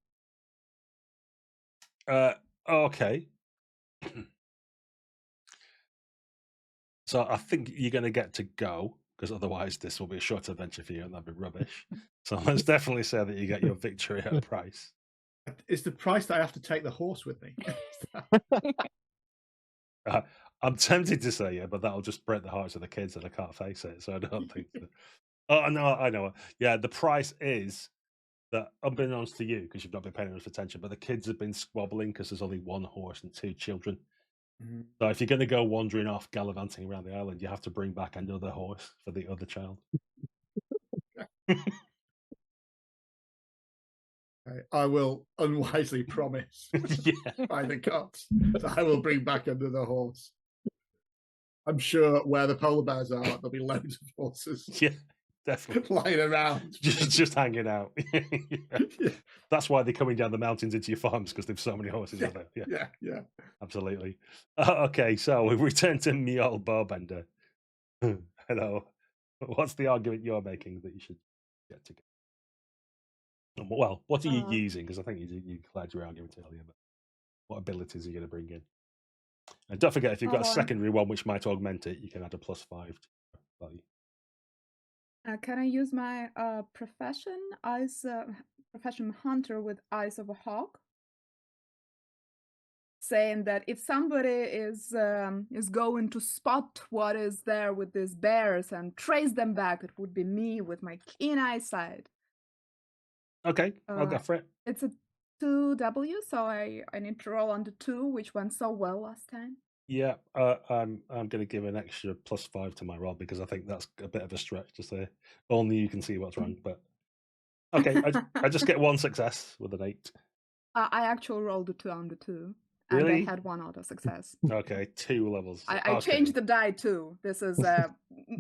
Okay. So I think you're going to get to go, because otherwise this will be a short adventure for you and that'd be rubbish. So let's definitely say that you get your victory at a price. Is the price that I have to take the horse with me? I'm tempted to say but that'll just break the hearts of the kids and I can't face it, so I don't think so. Oh, no, I know. Yeah, the price is that, unbeknownst to you, because you've not been paying enough attention, but the kids have been squabbling because there's only 1 horse and 2 children. So if you're going to go wandering off, gallivanting around the island, you have to bring back another horse for the other child. I will unwisely promise by the cops that I will bring back another horse. I'm sure where the polar bears are, there'll be loads of horses. Yeah, definitely. Lying around. Just hanging out. Yeah. That's why they're coming down the mountains into your farms, because they've so many horses out there. Yeah. Absolutely. Okay, so we return to Mjol Bowbender. Hello. What's the argument you're making that you should get to? Well, what are you using? Because I think you declared your argument earlier, but what abilities are you going to bring in? And don't forget, if you've got a secondary one which might augment it, you can add a +5 to value. Can I use my profession hunter with Eyes of a Hawk? Saying that if somebody is going to spot what is there with these bears and trace them back, it would be me with my keen eyesight. Okay, I'll go for it. It's a 2W, so I need to roll on the 2, which went so well last time. Yeah, I'm going to give an extra +5 to my roll because I think that's a bit of a stretch to say only you can see what's wrong. But okay, I just get 1 success with an 8. I actually rolled a 2 on the 2. Really? And I had 1 auto success. Okay, 2 levels. I changed the die too. This is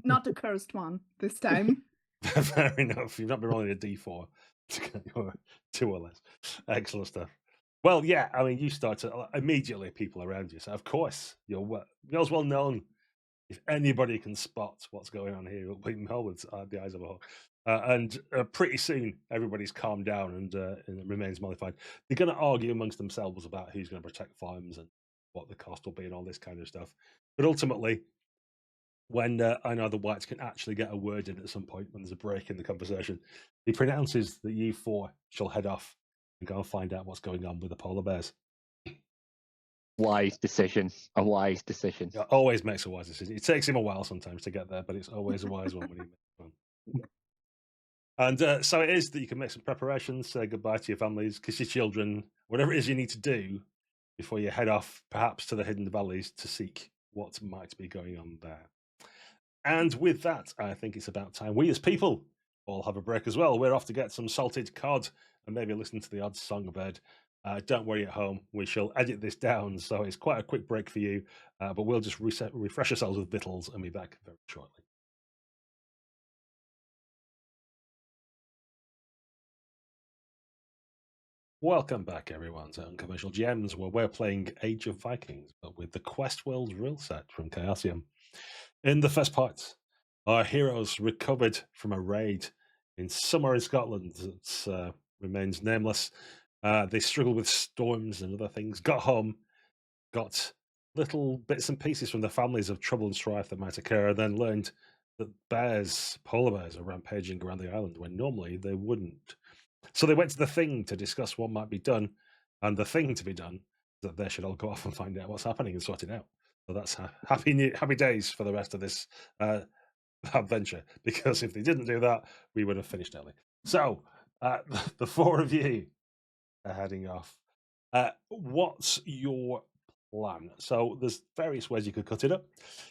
not a cursed one this time. Fair enough. You've not been rolling a D4 to get your 2 or less. Excellent stuff. Well, yeah, I mean, you start to immediately people around you. So, of course, you're well known. If anybody can spot what's going on here, it'll be Melwood's the Eyes of a Hawk. And pretty soon, everybody's calmed down and remains mollified. They're going to argue amongst themselves about who's going to protect farms and what the cost will be and all this kind of stuff. But ultimately, when I know the Whites can actually get a word in at some point when there's a break in the conversation, he pronounces that you 4 shall head off and go and find out what's going on with the polar bears. Wise decision. A wise decision. He always makes a wise decision. It takes him a while sometimes to get there, but it's always a wise one when he makes one. And so it is that you can make some preparations, say goodbye to your families, kiss your children, whatever it is you need to do before you head off, perhaps to the hidden valleys to seek what might be going on there. And with that, I think it's about time we as people all have a break as well. We're off to get some salted cod and maybe listen to the odd songbird. Don't worry at home. We shall edit this down, so it's quite a quick break for you. But we'll just refresh ourselves with victuals and be back very shortly. Welcome back, everyone, to Unconventional GMs, where we're playing Age of Vikings, but with the Questworlds rule set from Chaosium. In the first part, our heroes recovered from a raid in somewhere in Scotland that remains nameless. They struggled with storms and other things, got home, got little bits and pieces from the families of trouble and strife that might occur, and then learned that polar bears, are rampaging around the island when normally they wouldn't. So they went to the Thing to discuss what might be done, and the thing to be done is that they should all go off and find out what's happening and sort it out. So that's happy days for the rest of this adventure, because if they didn't do that, we would have finished early. So the 4 of you are heading off. What's your plan? So there's various ways you could cut it up.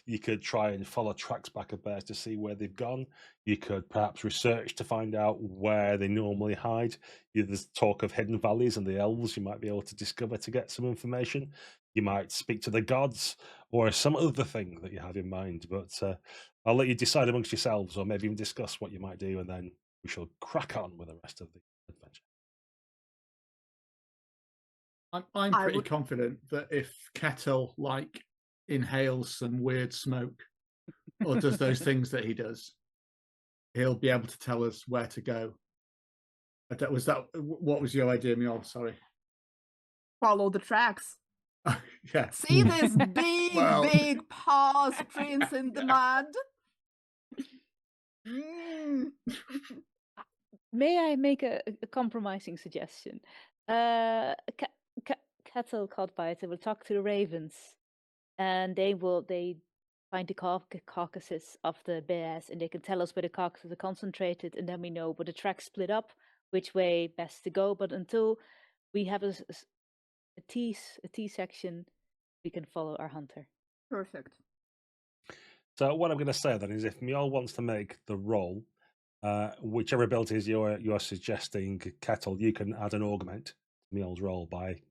You could try and follow tracks back of bears to see where they've gone. You could perhaps research to find out where they normally hide. There's talk of hidden valleys and the elves you might be able to discover to get some information. You might speak to the gods or some other thing that you have in mind. But I'll let you decide amongst yourselves, or maybe even discuss what you might do, and then we shall crack on with the rest of the adventure. I'm pretty confident that if Kettle inhales some weird smoke or does those things that he does, he'll be able to tell us where to go. What was your idea, Mjol? Sorry. Follow the tracks. Yeah. See this big paws prints in the mud? May I make a compromising suggestion? Cattle caught by it, they will talk to the ravens, and they find the carcasses of the bears, and they can tell us where the carcasses are concentrated, and then we know where the tracks split up, which way best to go. But until we have a T section, we can follow our hunter. Perfect. So what I'm going to say then is, if Mjol wants to make the roll, whichever abilities you're suggesting, Kettle, you can add an augment to Mjol's roll by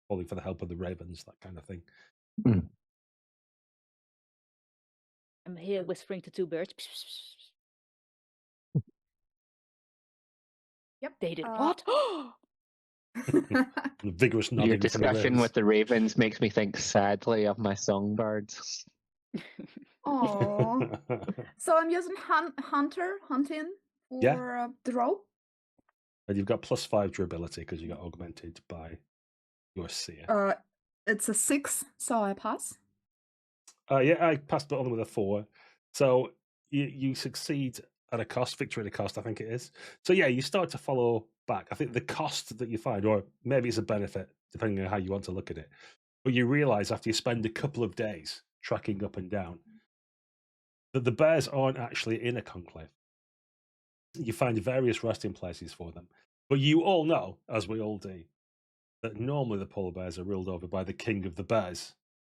calling for the help of the ravens, that kind of thing. I'm here whispering to 2 birds. Yep. They did what? Vigorous nodding. Your discussion with the ravens makes me think sadly of my songbirds. Oh, so I'm using hunting Yeah. for the role. And you've got +5 durability because you got augmented by your seer. It's a 6, so I pass. Yeah, I passed it on with a 4. So you succeed at a cost, victory at a cost, I think it is. So yeah, you start to follow back. I think the cost that you find, or maybe it's a benefit, depending on how you want to look at it. But you realize after you spend a couple of days tracking up and down that the bears aren't actually in a conclave. You find various resting places for them. But you all know, as we all do, that normally the polar bears are ruled over by the king of the bears,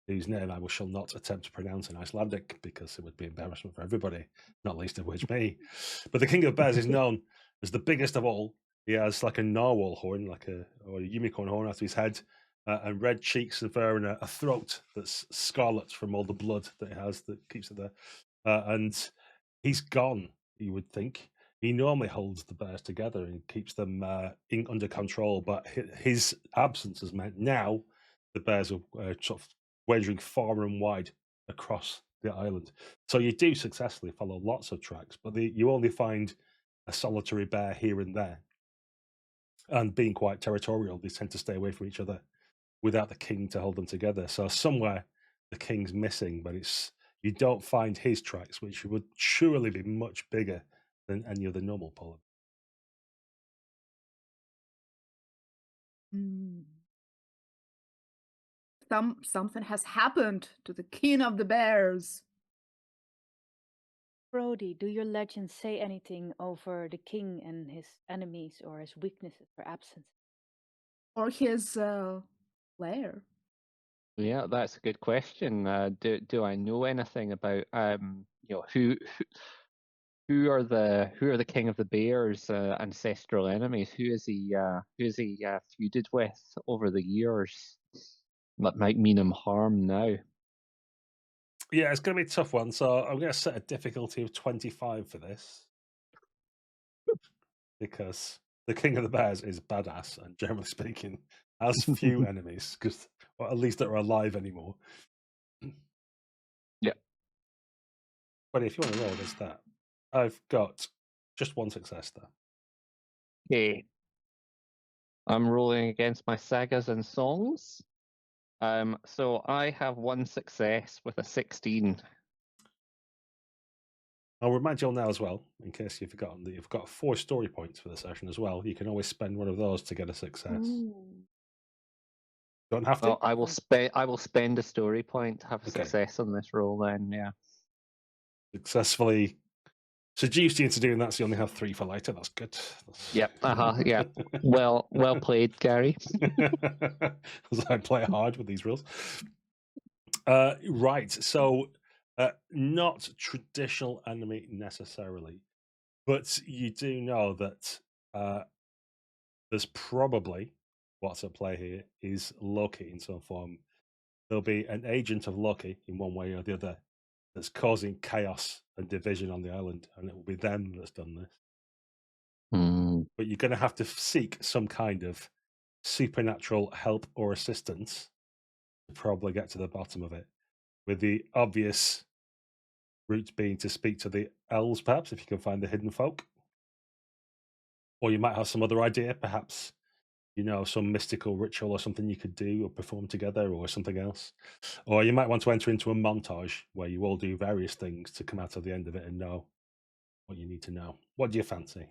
whose name I shall not attempt to pronounce in Icelandic because it would be embarrassment for everybody, not least of which me. But the king of bears is known as the biggest of all. He has like a narwhal horn, or a unicorn horn after his head, and red cheeks and fur, and a throat that's scarlet from all the blood that it has that keeps it there. And he's gone, you would think. He normally holds the bears together and keeps them under control, but his absence has meant now the bears are sort of wandering far and wide across the island. So you do successfully follow lots of tracks, but you only find a solitary bear here and there. And being quite territorial, they tend to stay away from each other without the king to hold them together. So somewhere the king's missing, but you don't find his tracks, which would surely be much bigger than any other normal polar. Something has happened to the king of the bears. Brody, do your legends say anything over the king and his enemies or his weaknesses or absences? Or his lair? Yeah, that's a good question. Do I know anything about who are the king of the bears' ancestral enemies? Who is he feuded with over the years that might mean him harm now? Yeah, it's going to be a tough one. So I'm going to set a difficulty of 25 for this because the king of the bears is badass and generally speaking has few enemies, or at least that are alive anymore. Yeah. But if you want to roll, there's that. I've got just one success there. Okay. I'm rolling against my sagas and songs. So I have one success with a 16. I'll remind you all now as well, in case you've forgotten, that you've got 4 story points for the session as well. You can always spend one of those to get a success. Don't have to. Well, I will spend a story point to have a success on this roll then, yeah. Successfully seduced you into doing that, so you only have 3 for later. That's good. Yep, yeah. Well played, Gary. As I play hard with these rules. Right, so not traditional enemy necessarily, but you do know that there's probably what's at play here is Loki in some form. There'll be an agent of Loki in one way or the other that's causing chaos and division on the island, and it will be them that's done this. But you're going to have to seek some kind of supernatural help or assistance to probably get to the bottom of it, with the obvious route being to speak to the elves, perhaps, if you can find the hidden folk. Or you might have some other idea, perhaps, some mystical ritual or something you could do or perform together or something else. Or you might want to enter into a montage where you all do various things to come out of the end of it and know what you need to know. What do you fancy?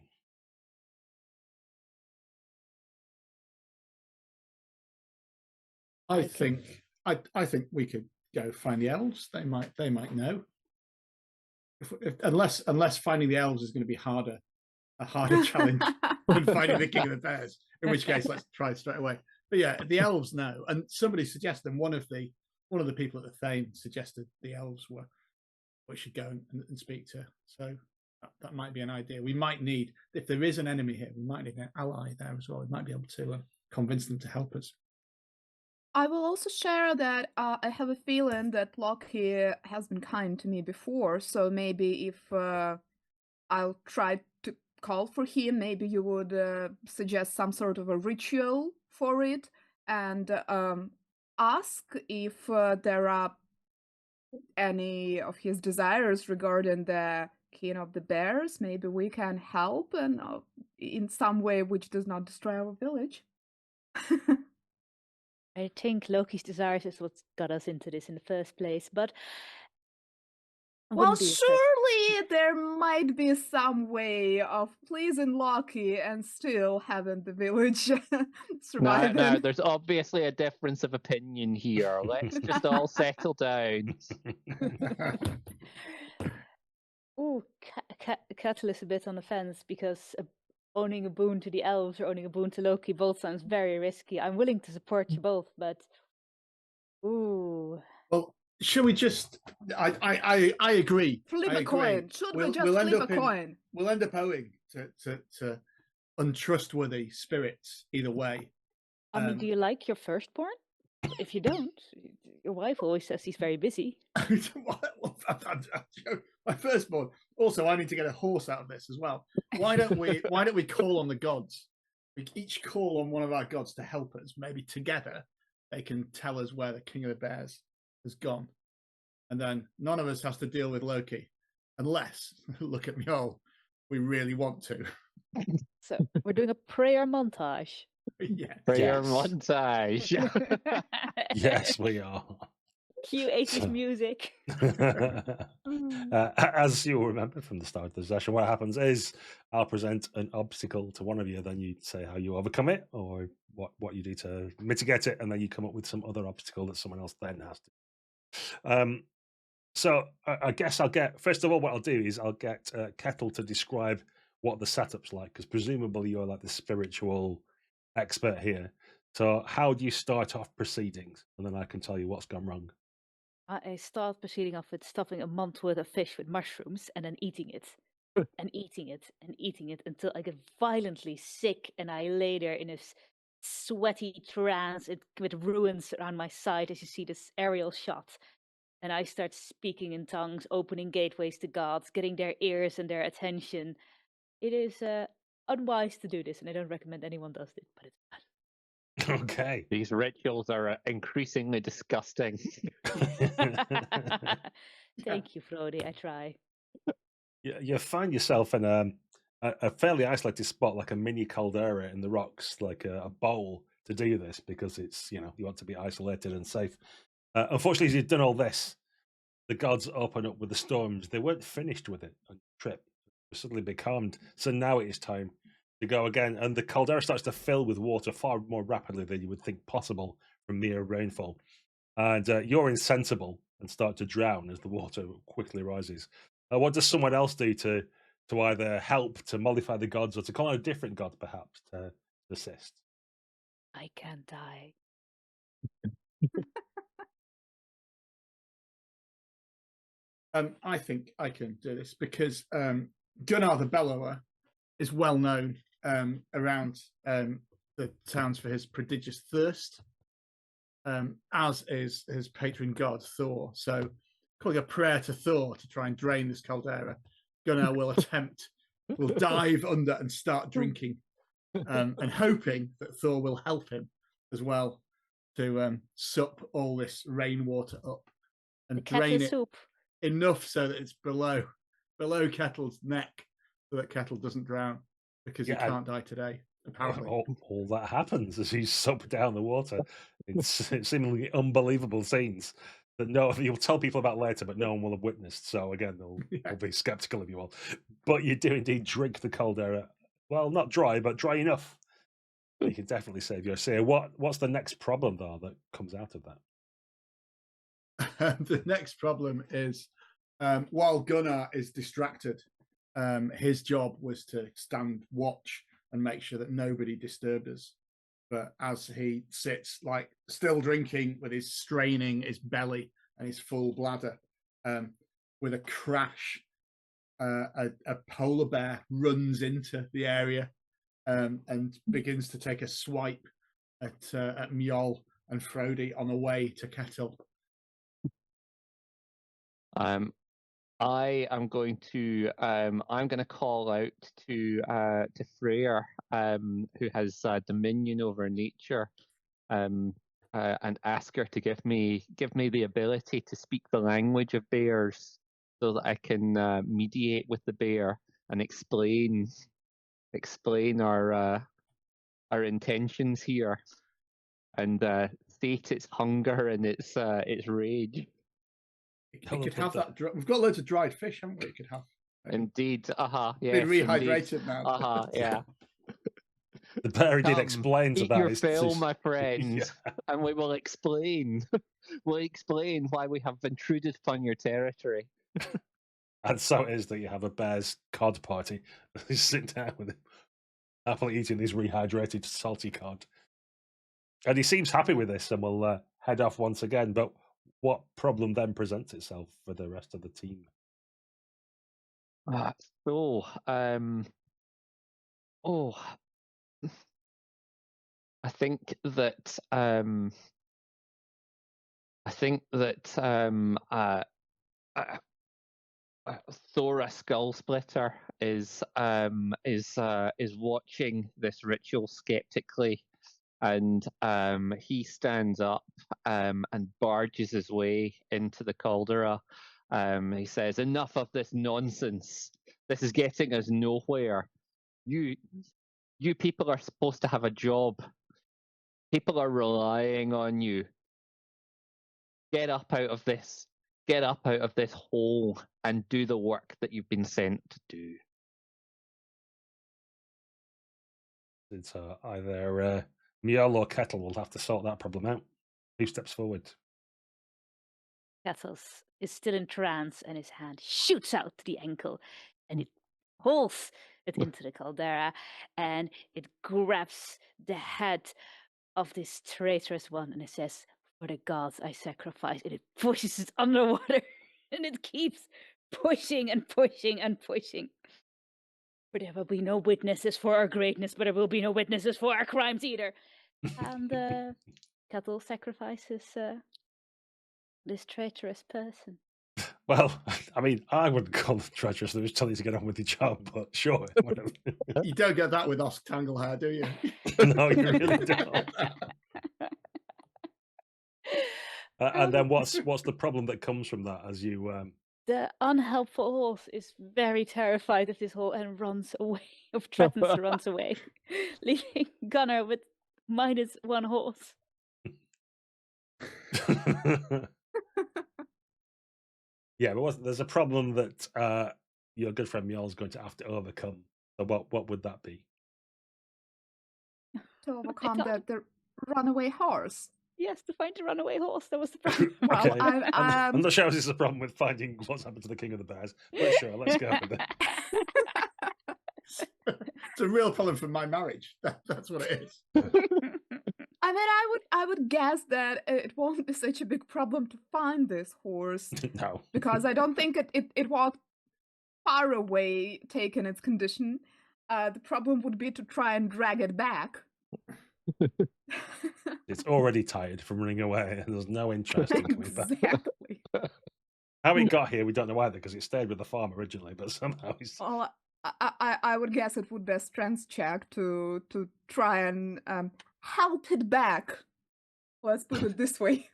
I think we could go find the elves. They might know. Unless finding the elves is going to be a harder challenge than finding the king of the bears. In which case, let's try straight away. But yeah, the elves know, and somebody suggested them. One of the people at the Thane suggested the elves were we should go and speak to. So that might be an idea. We might need, if there is an enemy here, we might need an ally there as well. We might be able to convince them to help us. I will also share that I have a feeling that Loki has been kind to me before, so maybe if I'll try to call for him, maybe you would suggest some sort of a ritual for it, and ask if there are any of his desires regarding the king of the bears, maybe we can help and in some way which does not destroy our village. I think Loki's desires is what got us into this in the first place, but I Well, wouldn't be opposed. surely there might be some way of pleasing Loki and still having the village survive. No, there's obviously a difference of opinion here. Let's just all settle down. Ooh, Kettle is a bit on the fence because owning a boon to the elves or owning a boon to Loki both sounds very risky. I'm willing to support you both, but ooh. Well, should we just? I agree. Flip I a agree. coin. Should we just end flip a up in- coin? We'll end up owing to untrustworthy spirits either way. I mean, do you like your firstborn? If you don't, your wife always says he's very busy. My firstborn. Also, I need to get a horse out of this as well. Why don't we call on the gods? We each call on one of our gods to help us. Maybe together they can tell us where the king of the bears has gone, and then none of us has to deal with Loki, unless look at me all, we really want to. So we're doing a prayer montage. Yes. Prayer Yes. montage. Yes, we are. Cue 80s music. As you'll remember from the start of the session, what happens is I'll present an obstacle to one of you, then you say how you overcome it or what you do to mitigate it, and then you come up with some other obstacle that someone else then has to. So I guess I'll get, first of all, what I'll do is I'll get Kettle to describe what the setup's like, because presumably you're like the spiritual expert here. So how do you start off proceedings? And then I can tell you what's gone wrong. I start proceeding off with stuffing a month worth of fish with mushrooms and then eating it. And eating it and eating it until I get violently sick and I lay there in a sweaty trance with ruins around my side as you see this aerial shot. And I start speaking in tongues, opening gateways to gods, getting their ears and their attention. It is unwise to do this, and I don't recommend anyone does it, but it's fun. Okay. These rituals are increasingly disgusting. Thank you, Frody. I try. You find yourself in a fairly isolated spot, like a mini caldera in the rocks, like a bowl to do this, because it's, you want to be isolated and safe. Unfortunately, as you've done all this, the gods open up with the storms. They weren't finished with it on the trip. They suddenly becalmed. So now it is time to go again. And the caldera starts to fill with water far more rapidly than you would think possible from mere rainfall. And you're insensible and start to drown as the water quickly rises. What does someone else do to either help to mollify the gods or to call on a different god, perhaps, to assist? I can't die. I think I can do this because Gunnar the Bellower is well known around the towns for his prodigious thirst, as is his patron god Thor. So, calling a prayer to Thor to try and drain this caldera, Gunnar will dive under and start drinking, and hoping that Thor will help him as well to sup all this rainwater up and drain it soup. enough so that it's below Kettle's neck, so that Kettle doesn't drown, because he can't die today. Apparently, all that happens as he's sucked down the water. It's seemingly unbelievable scenes that you'll tell people about later, but no one will have witnessed. So again, they'll be skeptical of you all. But you do indeed drink the caldera. Well, not dry, but dry enough. You can definitely save your seer. What's the next problem though that comes out of that? The next problem is, while Gunnar is distracted, his job was to stand watch and make sure that nobody disturbed us. But as he sits, like, still drinking, with his straining his belly and his full bladder, with a crash, a polar bear runs into the area and begins to take a swipe at Mjol and Frody on the way to Kettle. I am going to call out to Freyr, who has dominion over nature, and ask her to give me the ability to speak the language of bears, so that I can mediate with the bear and explain our intentions here, and state its hunger and its rage. It could have that. We've got loads of dried fish, haven't we? It could have. Indeed, yes, Been rehydrated indeed. now. Yeah. The bear indeed Come, explains eat about your his fill, my friend, Yeah. and we will explain. We'll explain why we have intruded upon your territory. And so it is that you have a bear's cod party. You sit down with him, happily eating this rehydrated salty cod. And he seems happy with this and will head off once again. But what problem then presents itself for the rest of the team? I think that Thora Skullsplitter is watching this ritual skeptically, and he stands up and barges his way into the caldera. He says, "Enough of this nonsense. This is getting us nowhere. You people are supposed to have a job. People are relying on you. Get up out of this. Get up out of this hole and do the work that you've been sent to do." It's either Mjol or Kettle will have to sort that problem out. 2 steps forward. Kettles is still in trance, and his hand shoots out to the ankle, and it pulls it into the caldera, and it grabs the head of this traitorous one, and it says, "For the gods I sacrifice," and it pushes it underwater, and it keeps pushing and pushing and pushing. For there will be no witnesses for our greatness, but there will be no witnesses for our crimes either. And Kettle sacrifices this traitorous person. Well, I mean, I wouldn't call them treacherous. They were just telling you to get on with your job, but sure. Whatever. You don't get that with Osk Tanglehair, do you? No, you really don't. And then what's the problem that comes from that as you... The unhelpful horse is very terrified of this hole and runs away, or threatens to run away, leaving Gunnar with -1 horse. Yeah, but there's a problem that your good friend Mjol's going to have to overcome. So what would that be? To overcome the runaway horse. Yes, to find the runaway horse. That was the problem. Well, Okay. I'm not sure this is a problem with finding what's happened to the King of the Bears, but sure, let's go with it. It's a real problem for my marriage. That's what it is. I mean, I would guess that it won't be such a big problem to find this horse. No. Because I don't think it walked far away, taken its condition. The problem would be to try and drag it back. It's already tired from running away, and there's no interest in coming back. Exactly. How it got here, we don't know either, because it stayed with the farm originally, but somehow he's... Well, I would guess it would be a strength check to try and help it back. Let's put it this way.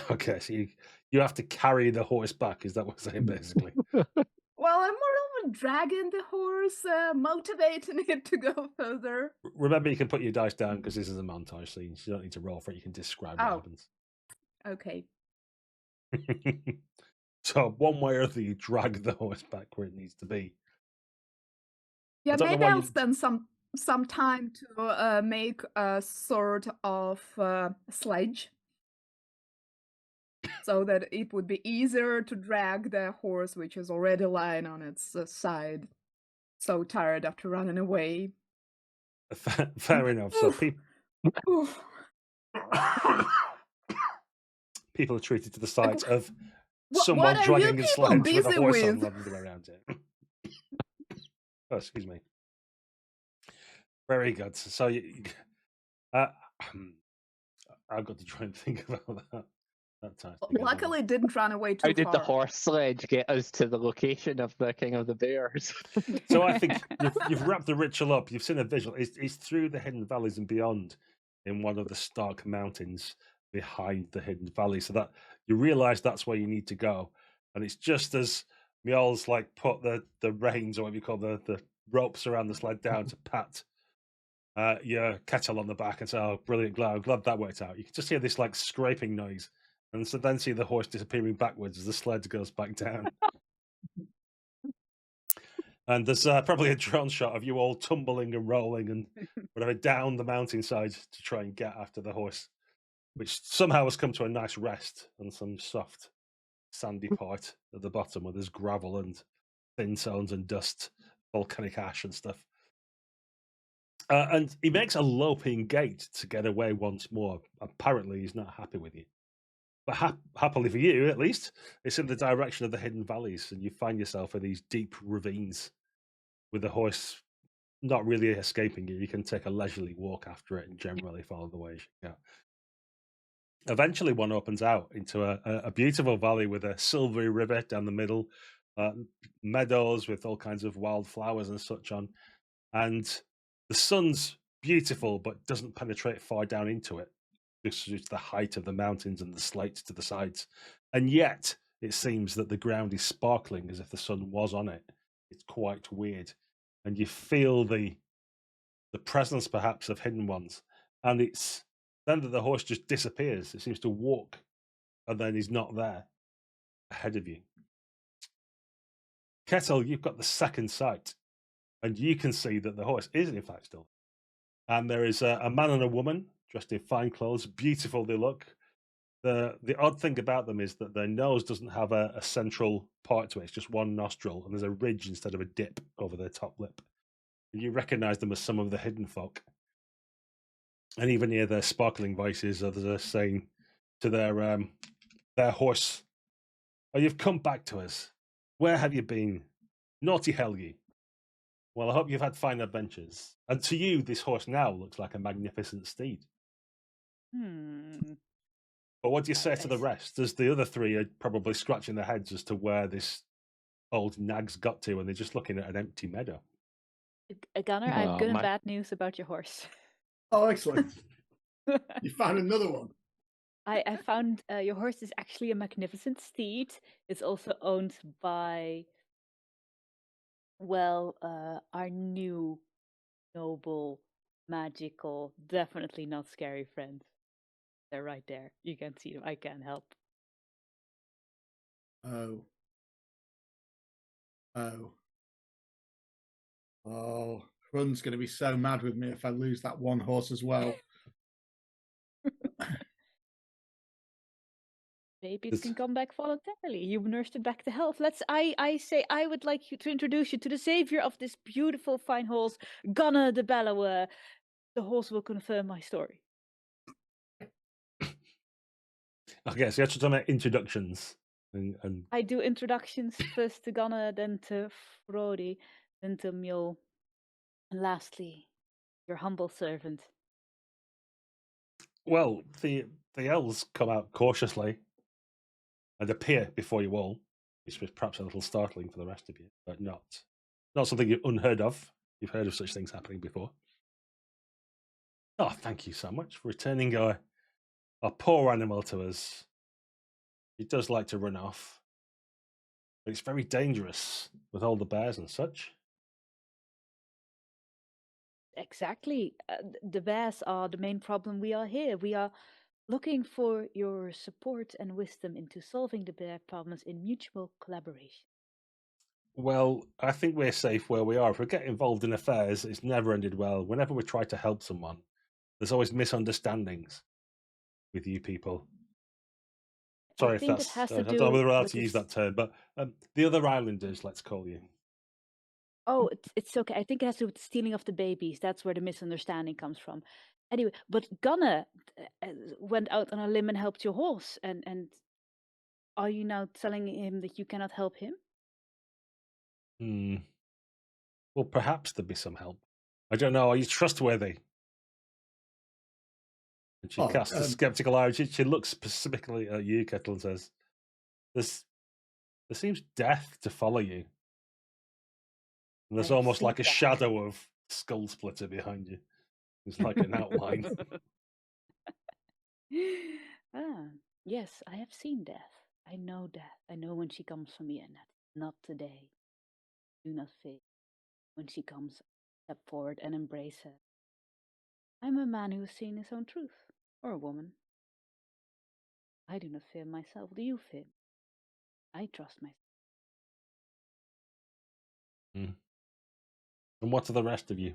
Okay, so you have to carry the horse back, is that what you're saying, basically? Well, I'm more of dragging the horse, motivating it to go further. Remember, you can put your dice down, because this is a montage scene, so you don't need to roll for it, you can describe what happens. Okay. So one way or other, you drag the horse back where it needs to be. Yeah, maybe I'll spend some time to make a sort of sledge, so that it would be easier to drag the horse, which is already lying on its side, so tired after running away. Fair enough. So people are treated to the sight of someone dragging a sledge with a horse on rather than around it. Oh, excuse me. Very good. So I've got to try and think about that. Luckily, it didn't run away too far. How did the horse sledge get us to the location of the King of the Bears? So I think you've wrapped the ritual up. You've seen a visual. It's through the hidden valleys and beyond in one of the stark mountains behind the hidden valley, so that you realise that's where you need to go. And it's just as Mjol's like put the reins, or what you call the ropes around the sled down to pat your kettle on the back and say, "Oh, brilliant! Glad that worked out." You can just hear this like scraping noise, and so then see the horse disappearing backwards as the sled goes back down. And there's probably a drone shot of you all tumbling and rolling and whatever down the mountainside to try and get after the horse, which somehow has come to a nice rest on some soft, sandy part at the bottom where there's gravel and thin stones and dust, volcanic ash and stuff. And he makes a loping gait to get away once more. Apparently, he's not happy with you. But happily for you, at least, it's in the direction of the hidden valleys, and you find yourself in these deep ravines with the horse not really escaping you. You can take a leisurely walk after it and generally follow the way you should go. Eventually, one opens out into a beautiful valley with a silvery river down the middle, meadows with all kinds of wild flowers and such on. And the sun's beautiful, but doesn't penetrate far down into it. This is the height of the mountains and the slates to the sides. And yet, it seems that the ground is sparkling as if the sun was on it. It's quite weird. And you feel the presence, perhaps, of hidden ones. And it's then that the horse just disappears. It seems to walk, and then he's not there ahead of you. Kettle, you've got the second sight, and you can see that the horse is, in fact, still. And there is a man and a woman dressed in fine clothes. Beautiful they look. The odd thing about them is that their nose doesn't have a central part to it. It's just one nostril, and there's a ridge instead of a dip over their top lip. And you recognize them as some of the hidden folk. And even hear their sparkling voices, others are saying to their horse, "Oh, you've come back to us. Where have you been? Naughty hell you. Well, I hope you've had fine adventures." And to you, this horse now looks like a magnificent steed. But what do you say to the rest? As the other three are probably scratching their heads as to where this old nag's got to, and they're just looking at an empty meadow. Gunnar, I have good and bad news about your horse. Oh, excellent. You found another one. I found your horse is actually a magnificent steed. It's also owned by, well, our new noble, magical, definitely not scary friends. They're right there. You can see them. I can't help. Oh. Run's going to be so mad with me if I lose that one horse as well. Babies can come back voluntarily. You've nursed it back to health. I say I would like you to introduce you to the savior of this beautiful fine horse, Gunnar the Bellower. The horse will confirm my story. Okay, so you have to talk about introductions. And I do introductions first to Gunnar, then to Frodi, then to Mjol, and lastly, your humble servant. Well, the elves come out cautiously and appear before you all, which was perhaps a little startling for the rest of you, but not something you've unheard of. You've heard of such things happening before. Oh, thank you so much for returning a poor animal to us. It does like to run off, but it's very dangerous with all the bears and such. Exactly. The bears are the main problem. We are here. We are looking for your support and wisdom into solving the bear problems in mutual collaboration. Well, I think we're safe where we are. If we get involved in affairs, it's never ended well. Whenever we try to help someone, there's always misunderstandings with you people. Sorry if that's, I don't know whether we're allowed to use that term, but the other islanders, let's call you. Oh, it's okay. I think it has to do with the stealing of the babies. That's where the misunderstanding comes from. Anyway, but Gunnar went out on a limb and helped your horse. And are you now telling him that you cannot help him? Well, perhaps there'd be some help. I don't know. Are you trustworthy? And she casts a skeptical eye. She looks specifically at you, Kettle, and says, there seems death to follow you. And there's almost like a shadow of Skull Splitter behind you. It's like an outline. Ah, yes, I have seen death. I know death. I know when she comes for me, and that not today. Do not fear. When she comes, step forward and embrace her. I'm a man who has seen his own truth, or a woman. I do not fear myself. Do you fear me? I trust myself. And what are the rest of you?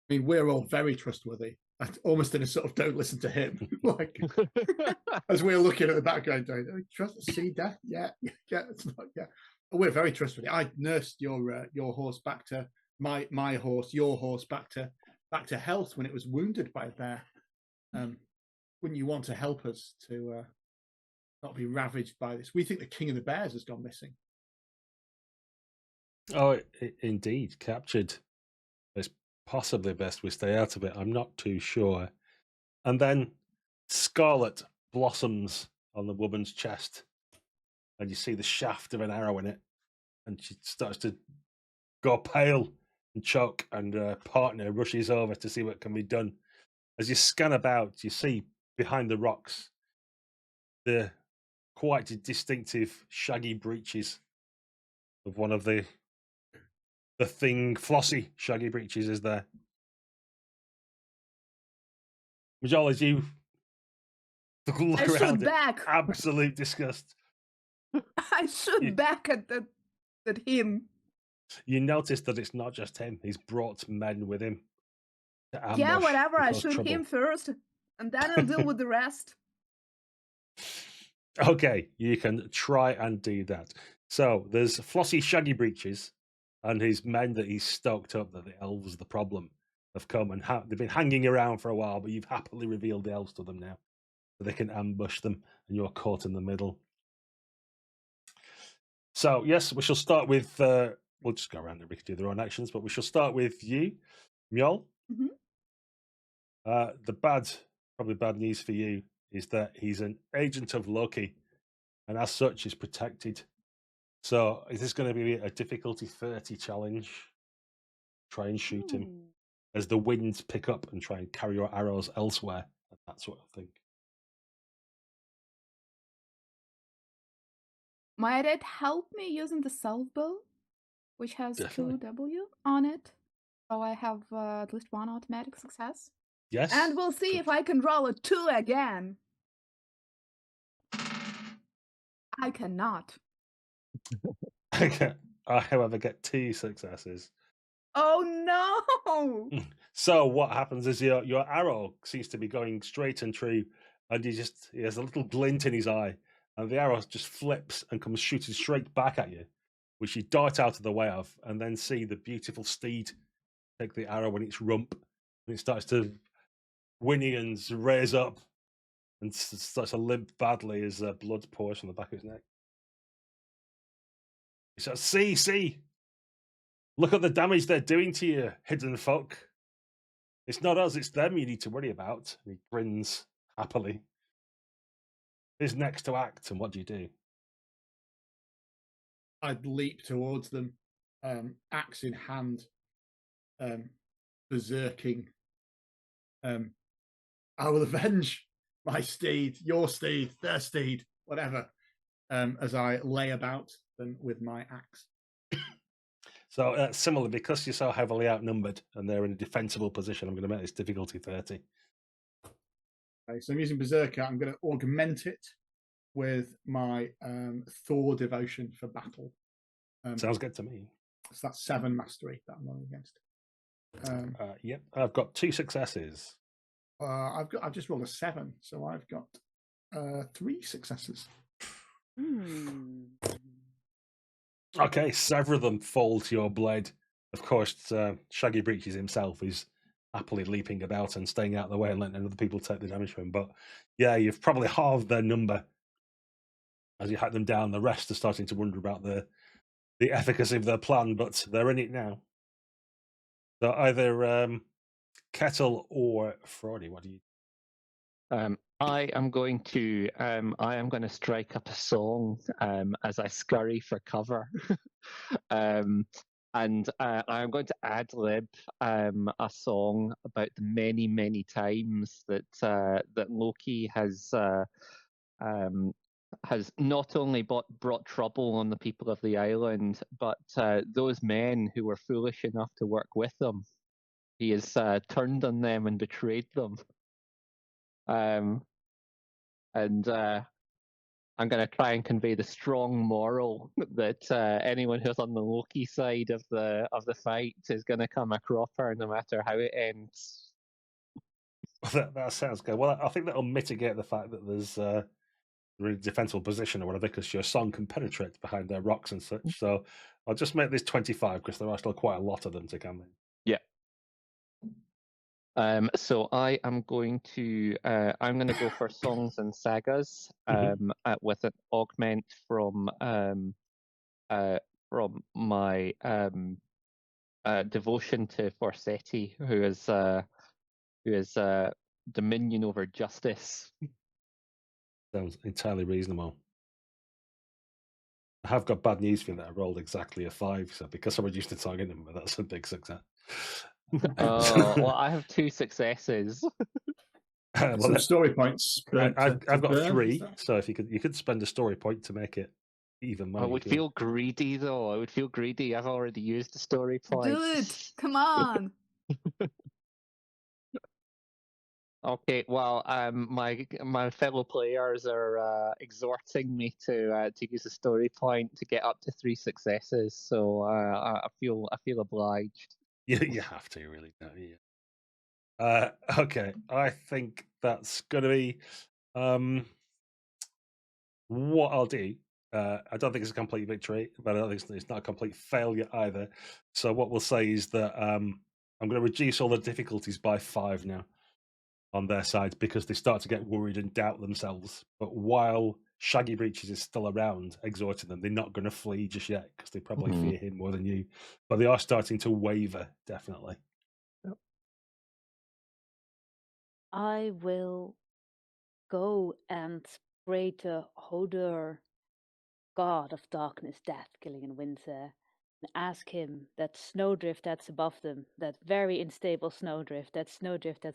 I mean, we're all very trustworthy. Almost in a sort of don't listen to him. Like as we're looking at the background, going, oh, trust see death? Yeah, yeah, it's not, yeah. We're very trustworthy. I nursed your horse back to my horse, your horse back to health when it was wounded by a bear. Wouldn't you want to help us to not be ravaged by this? We think the king of the bears has gone missing. Oh, indeed, captured. It's possibly best we stay out of it. I'm not too sure. And then scarlet blossoms on the woman's chest, and you see the shaft of an arrow in it, and she starts to go pale and choke, and her partner rushes over to see what can be done. As you scan about, you see behind the rocks the quite distinctive shaggy breeches of one of the thing. Flossy shaggy breeches is there. Majol, as you look I shoot around it, back. absolute disgust. I shoot back at him. You notice that it's not just him. He's brought men with him to ambush. Yeah, whatever. I cause shoot trouble. him first, and then I'll deal with the rest. Okay, you can try and do that. So there's Flossy Shaggy Breeches and his men that he's stoked up that the elves, the problem, have come and they've been hanging around for a while, but you've happily revealed the elves to them now. So they can ambush them and you're caught in the middle. So, yes, we shall start with, we'll just go around and we can do their own actions, but we shall start with you, Mjol. Mhm. Probably bad news for you, is that he's an agent of Loki and as such is protected. So, is this going to be a difficulty 30 challenge? Try and shoot him as the winds pick up and try and carry your arrows elsewhere, that sort of thing. Might it help me using the self bow, which has Definitely. 2W on it? So I have at least one automatic success. Yes. And we'll see if I can roll a 2 again. I cannot. I, however, get 2 successes. Oh no! So what happens is your arrow seems to be going straight and true, and he has a little glint in his eye, and the arrow just flips and comes shooting straight back at you, which you dart out of the way of, and then see the beautiful steed take the arrow in its rump, and it starts to whinny and raise up, and starts to limp badly as blood pours from the back of his neck. He says, "See! Look at the damage they're doing to you, hidden folk. It's not us, it's them you need to worry about." And he grins happily. Who's next to act, and what do you do? I'd leap towards them, axe in hand, berserking. I will avenge my steed, your steed, their steed, whatever, as I lay about them with my axe. So similar, because you're so heavily outnumbered and they're in a defensible position, I'm going to make this difficulty 30. Okay, so I'm using Berserker. I'm going to augment it with my Thor devotion for battle. Sounds good to me. So that's 7 mastery that I'm rolling against. Yep, I've got 2 successes. I've just rolled a 7, so I've got 3 successes. Okay, several of them fall to your blade. Of course, Shaggy Breeches himself is happily leaping about and staying out of the way and letting other people take the damage from him. But yeah, you've probably halved their number as you hack them down. The rest are starting to wonder about the efficacy of their plan, but they're in it now. So either Kettle or Fraudy, what do you? I am going to strike up a song as I scurry for cover. And I'm going to ad-lib a song about the many, many times that that Loki has not only brought trouble on the people of the island, but those men who were foolish enough to work with them. He has turned on them and betrayed them. And I'm going to try and convey the strong moral that anyone who's on the Loki side of the fight is going to come a cropper no matter how it ends. That sounds good. Well, I think that'll mitigate the fact that there's a really defensible position or whatever, because your song can penetrate behind their rocks and such. So I'll just make this 25 because there are still quite a lot of them to come in. Yeah. So I am going to go for songs and sagas with an augment from my devotion to Forseti, who is dominion over justice. Sounds entirely reasonable. I have got bad news for you that I rolled exactly a 5, so because I reduced the target number, that's a big success. Oh, well, I have 2 successes. Some story points. I've got 3, so if you could spend a story point to make it even money. I would feel greedy, though. I would feel greedy. I've already used the story point. Do it! Come on! Okay, well, my fellow players are exhorting me to use a story point to get up to 3 successes. So I feel obliged. You have to, really, don't you? Okay, I think that's going to be what I'll do. I don't think it's a complete victory, but I don't think it's not a complete failure either. So what we'll say is that I'm going to reduce all the difficulties by 5 now on their side, because they start to get worried and doubt themselves. But while Shaggy Breeches is still around exhorting them, they're not going to flee just yet because they probably fear him more than you. But they are starting to waver, definitely. Yep. I will go and pray to Hodor, god of darkness, death, killing, and winter, and ask him that snowdrift that's above them, that very unstable snowdrift that's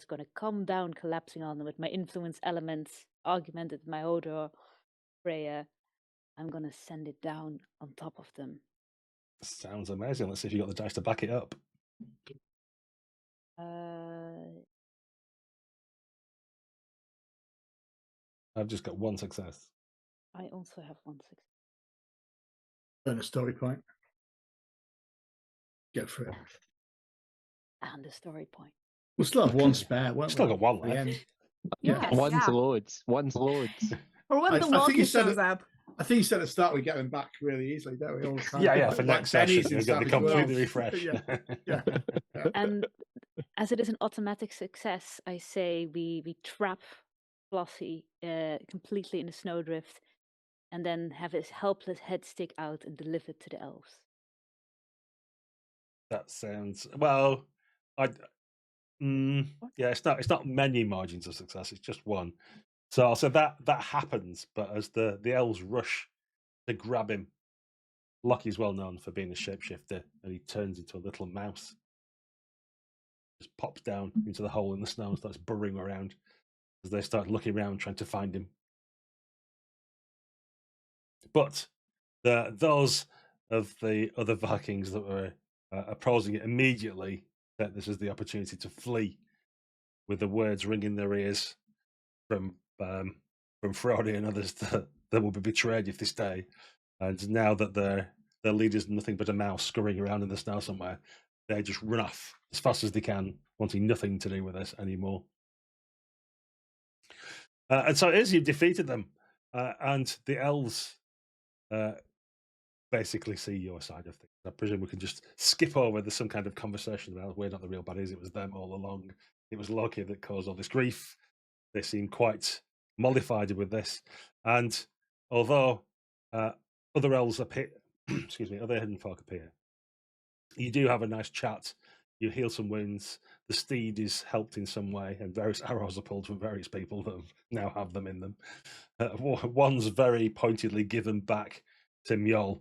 going to come down, collapsing on them with my influence elements, augmented my Hodor prayer. I'm going to send it down on top of them. Sounds amazing. Let's see if you got the dice to back it up. I've just got 1 success. I also have 1 success. Earn a story point. Go for it. And a story point. We'll still have 1 spare. Won't Still we? got 1 left. Yes, One's loads. One's loads. Or when the I think Loki you said shows it- up. I think you said at the start we get them back really easily, don't we? All the time. Yeah, for Like next session, Benny's you'll in get the Savage completely Worlds. refresh. Yeah. And as it is an automatic success, I say we trap Blusky completely in the snowdrift, and then have his helpless head stick out and deliver it to the elves. That sounds well. Yeah, it's not many margins of success. It's just 1. So I'll say that happens. But as the elves rush to grab him, Lucky's well known for being a shapeshifter, and he turns into a little mouse. Just pops down into the hole in the snow and starts burrowing around as they start looking around trying to find him. But those of the other Vikings that were opposing it immediately that this is the opportunity to flee, with the words ringing in their ears from Frody and others that will be betrayed if they stay. And now that their leader's nothing but a mouse scurrying around in the snow somewhere, they just run off as fast as they can, wanting nothing to do with this anymore. And so it is, you've defeated them, and the elves basically see your side of things. I presume we can just skip over. There's some kind of conversation about we're not the real baddies. It was them all along. It was Loki that caused all this grief. They seem quite mollified with this. And although other elves appear, other hidden folk appear, you do have a nice chat. You heal some wounds. The steed is helped in some way, and various arrows are pulled from various people that now have them in them. One's very pointedly given back to Mjol.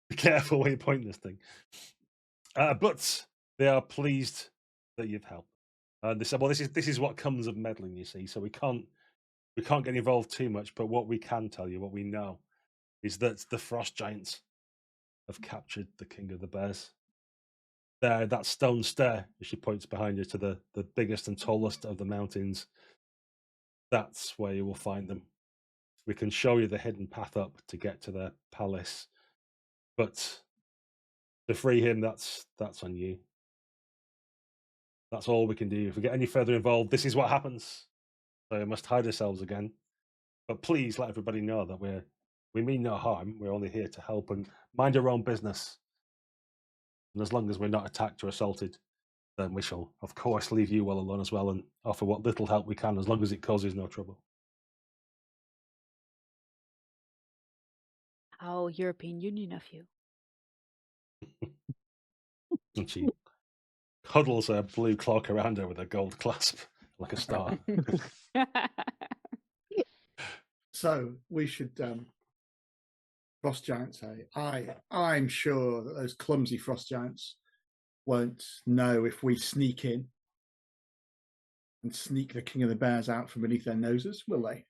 Be careful where you point this thing. But they are pleased that you've helped. They said, "Well, this is what comes of meddling, you see. So we can't get involved too much. But what we can tell you, what we know, is that the frost giants have captured the king of the bears. There, that stone stair," as she points behind you to the biggest and tallest of the mountains. That's where you will find them. We can show you the hidden path up to get to their palace, but to free him, that's on you. That's all we can do. If we get any further involved, this is what happens. So we must hide ourselves again. But please let everybody know that we mean no harm. We're only here to help and mind your own business. And as long as we're not attacked or assaulted, then we shall, of course, leave you well alone as well and offer what little help we can, as long as it causes no trouble. How European Union of you. And she huddles a blue cloak around her with a gold clasp, like a star. So we should frost giants say, I'm sure that those clumsy frost giants won't know if we sneak in and sneak the king of the bears out from beneath their noses, will they?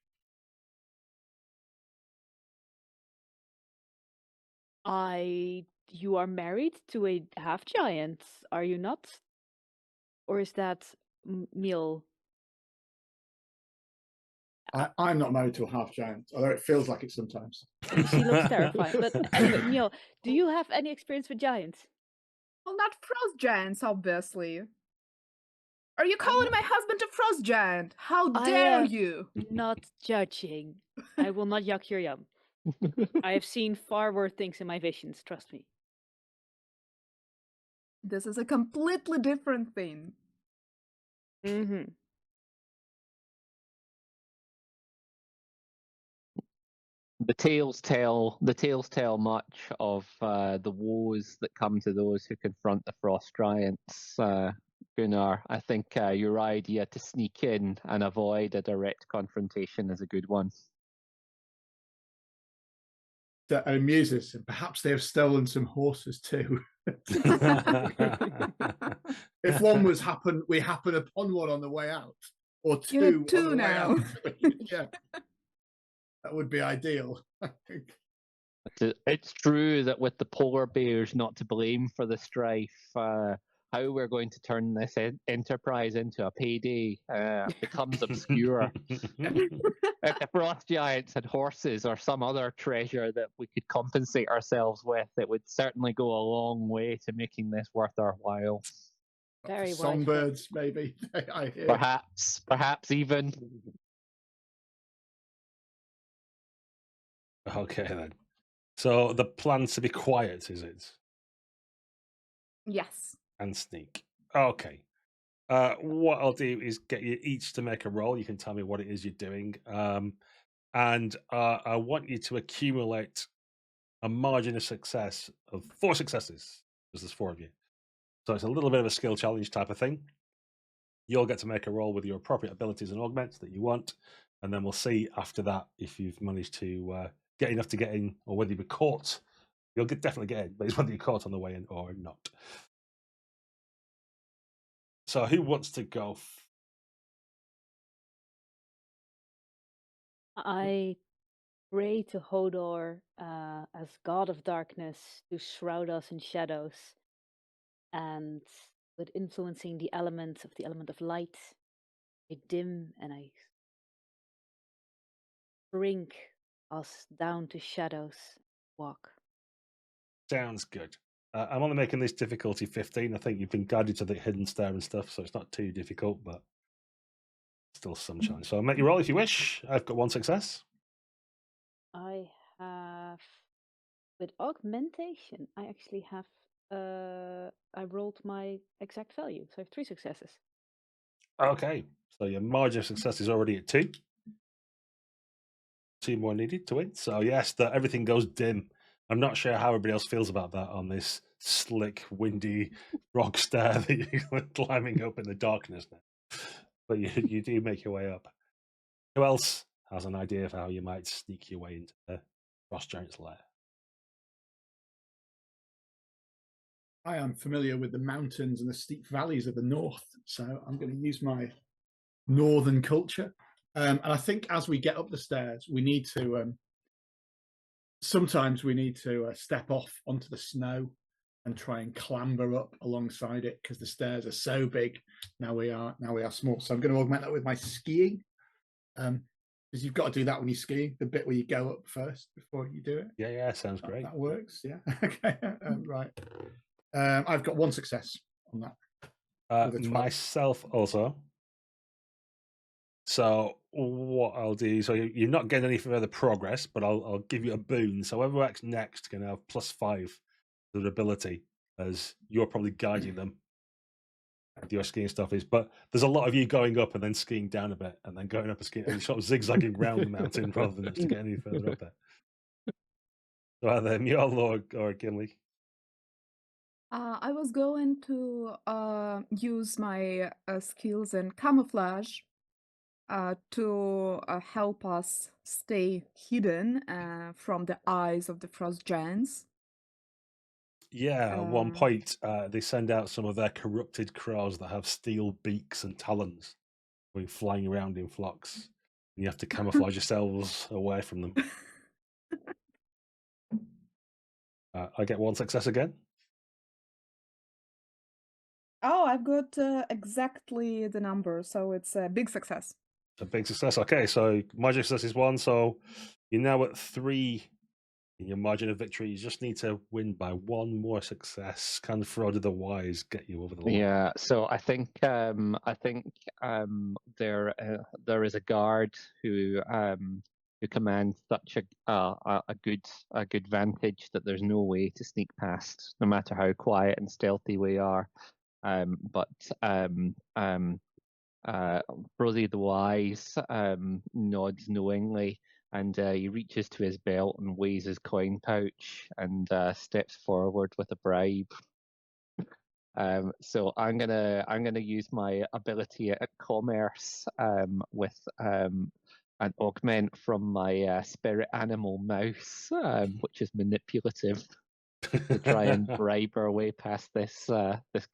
You are married to a half giant, are you not? Or is that Miel? I'm not married to a half giant, although it feels like it sometimes. She looks terrifying. But anyway, Miel, do you have any experience with giants? Well, not frost giants, obviously. Are you calling my husband a frost giant? How dare you? Not judging. I will not yuck your yum. I have seen far worse things in my visions, trust me. This is a completely different thing. Mm-hmm. The tales tell much of the woes that come to those who confront the frost giants. Gunnar, I think your idea to sneak in and avoid a direct confrontation is a good one. That amuses, and perhaps they have stolen some horses too. If one was we happen upon one on the way out, or two, You need two on the now. way out. Yeah, that would be ideal, I think. It's true that with the polar bears not to blame for the strife, how we're going to turn this enterprise into a payday becomes obscure. If the frost giants had horses or some other treasure that we could compensate ourselves with, it would certainly go a long way to making this worth our while. Very songbirds, maybe. I hear. Perhaps even. Okay then. So the plan's to be quiet, is it? Yes. And sneak. Okay. What I'll do is get you each to make a roll. You can tell me what it is you're doing. And I want you to accumulate a margin of success of 4 successes, because there's 4 of you. So it's a little bit of a skill challenge type of thing. You'll get to make a roll with your appropriate abilities and augments that you want, and then we'll see after that if you've managed to get enough to get in, or whether you were caught. You'll definitely get in, but it's whether you're caught on the way in or not. So who wants to go? I pray to Hodor as god of darkness to shroud us in shadows, and with influencing the element of light, I dim and I shrink us down to shadows. Walk. Sounds good. I'm only making this difficulty 15. I think you've been guided to the hidden stair and stuff, so it's not too difficult, but still some challenge. So I'll make you roll if you wish. I've got 1 success. I have, with augmentation, I actually have, I rolled my exact value, so I have 3 successes. Okay, so your margin of success is already at 2. 2 more needed to win. So yes, everything goes dim. I'm not sure how everybody else feels about that on this slick, windy rock stair that you're climbing up in the darkness now. But you do make your way up. Who else has an idea of how you might sneak your way into there? Frost Giant's lair? I am familiar with the mountains and the steep valleys of the north, so I'm going to use my northern culture. And I think as we get up the stairs, we need to sometimes we need to step off onto the snow and try and clamber up alongside it because the stairs are so big. Now we are small. So I'm going to augment that with my skiing. Because you've got to do that when you're skiing, the bit where you go up first before you do it. Yeah, sounds great. That works, yeah. Okay, right. I've got one success on that. Myself also. So what I'll do, so you're not getting any further progress, but I'll give you a boon. So whoever acts next can have +5 to their ability, as you're probably guiding them. Your skiing stuff is, but there's a lot of you going up and then skiing down a bit, and then going up and skiing, and sort of zigzagging around the mountain rather than actually getting any further up it. So either Mjol or Gimli. I was going to use my skills in camouflage to help us stay hidden from the eyes of the frost giants. Yeah, at one point they send out some of their corrupted crows that have steel beaks and talons, going flying around in flocks. And you have to camouflage yourselves away from them. I get one success again. Oh, I've got exactly the number, so it's a big success. A big success. Okay, so margin of success is 1, so you're now at 3 in your margin of victory. You just need to win by 1 more success. Can Frode the Wise get you over the line? Yeah, so I think there is a guard who commands such a good vantage that there's no way to sneak past, no matter how quiet and stealthy we are. But Frode the Wise nods knowingly, and he reaches to his belt and weighs his coin pouch and steps forward with a bribe. So I'm gonna use my ability at commerce with an augment from my spirit animal mouse, which is manipulative, to try and bribe our way past this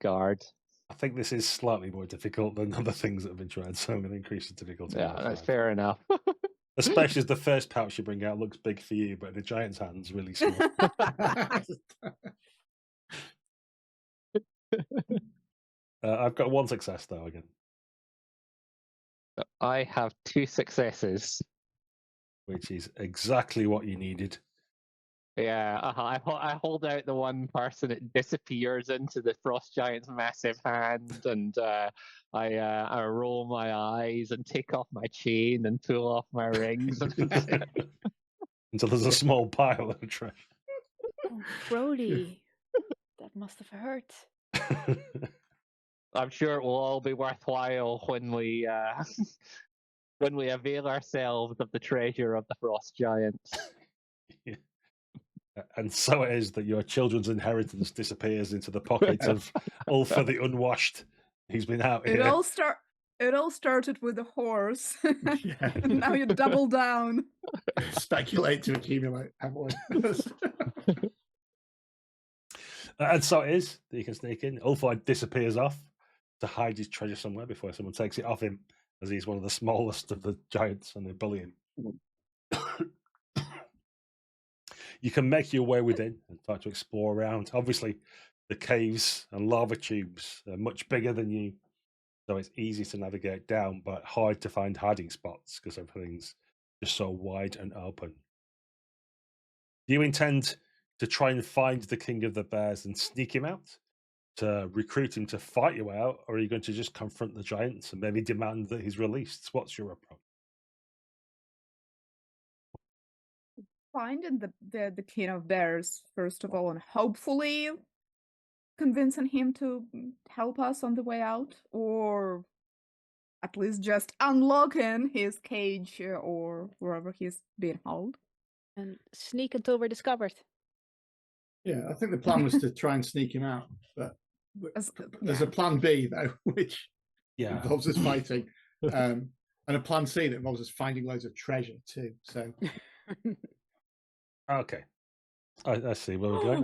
guard. I think this is slightly more difficult than other things that have been tried, so I'm going to increase the difficulty. Yeah, that's fair enough. Especially as the first pouch you bring out looks big for you, but the giant's hand's really small. I've got 1 success though again. I have 2 successes, which is exactly what you needed. Yeah, I hold out the one person, it disappears into the frost giant's massive hand, and I roll my eyes and take off my chain and pull off my rings. Until there's a small pile of trash. Oh, Frode, that must have hurt. I'm sure it will all be worthwhile when we avail ourselves of the treasure of the frost giants. Yeah. And so it is that your children's inheritance disappears into the pockets of Ulfa the Unwashed, who's been out here. It all started with a horse. Yeah. And now you double down. Speculate to accumulate. And so it is that you can sneak in. Ulfa disappears off to hide his treasure somewhere before someone takes it off him, as he's one of the smallest of the giants and they bully him. You can make your way within and start to explore around. Obviously, the caves and lava tubes are much bigger than you, so it's easy to navigate down, but hard to find hiding spots because everything's just so wide and open. Do you intend to try and find the King of the Bears and sneak him out, to recruit him to fight you out, or are you going to just confront the giants and maybe demand that he's released? What's your approach? Finding the King of Bears, first of all, and hopefully convincing him to help us on the way out, or at least just unlocking his cage or wherever he's being held. And sneak until we're discovered. Yeah, I think the plan was to try and sneak him out, but there's a plan B though, which involves us fighting, and a plan C that involves us finding loads of treasure too. So Okay. I see where we're going.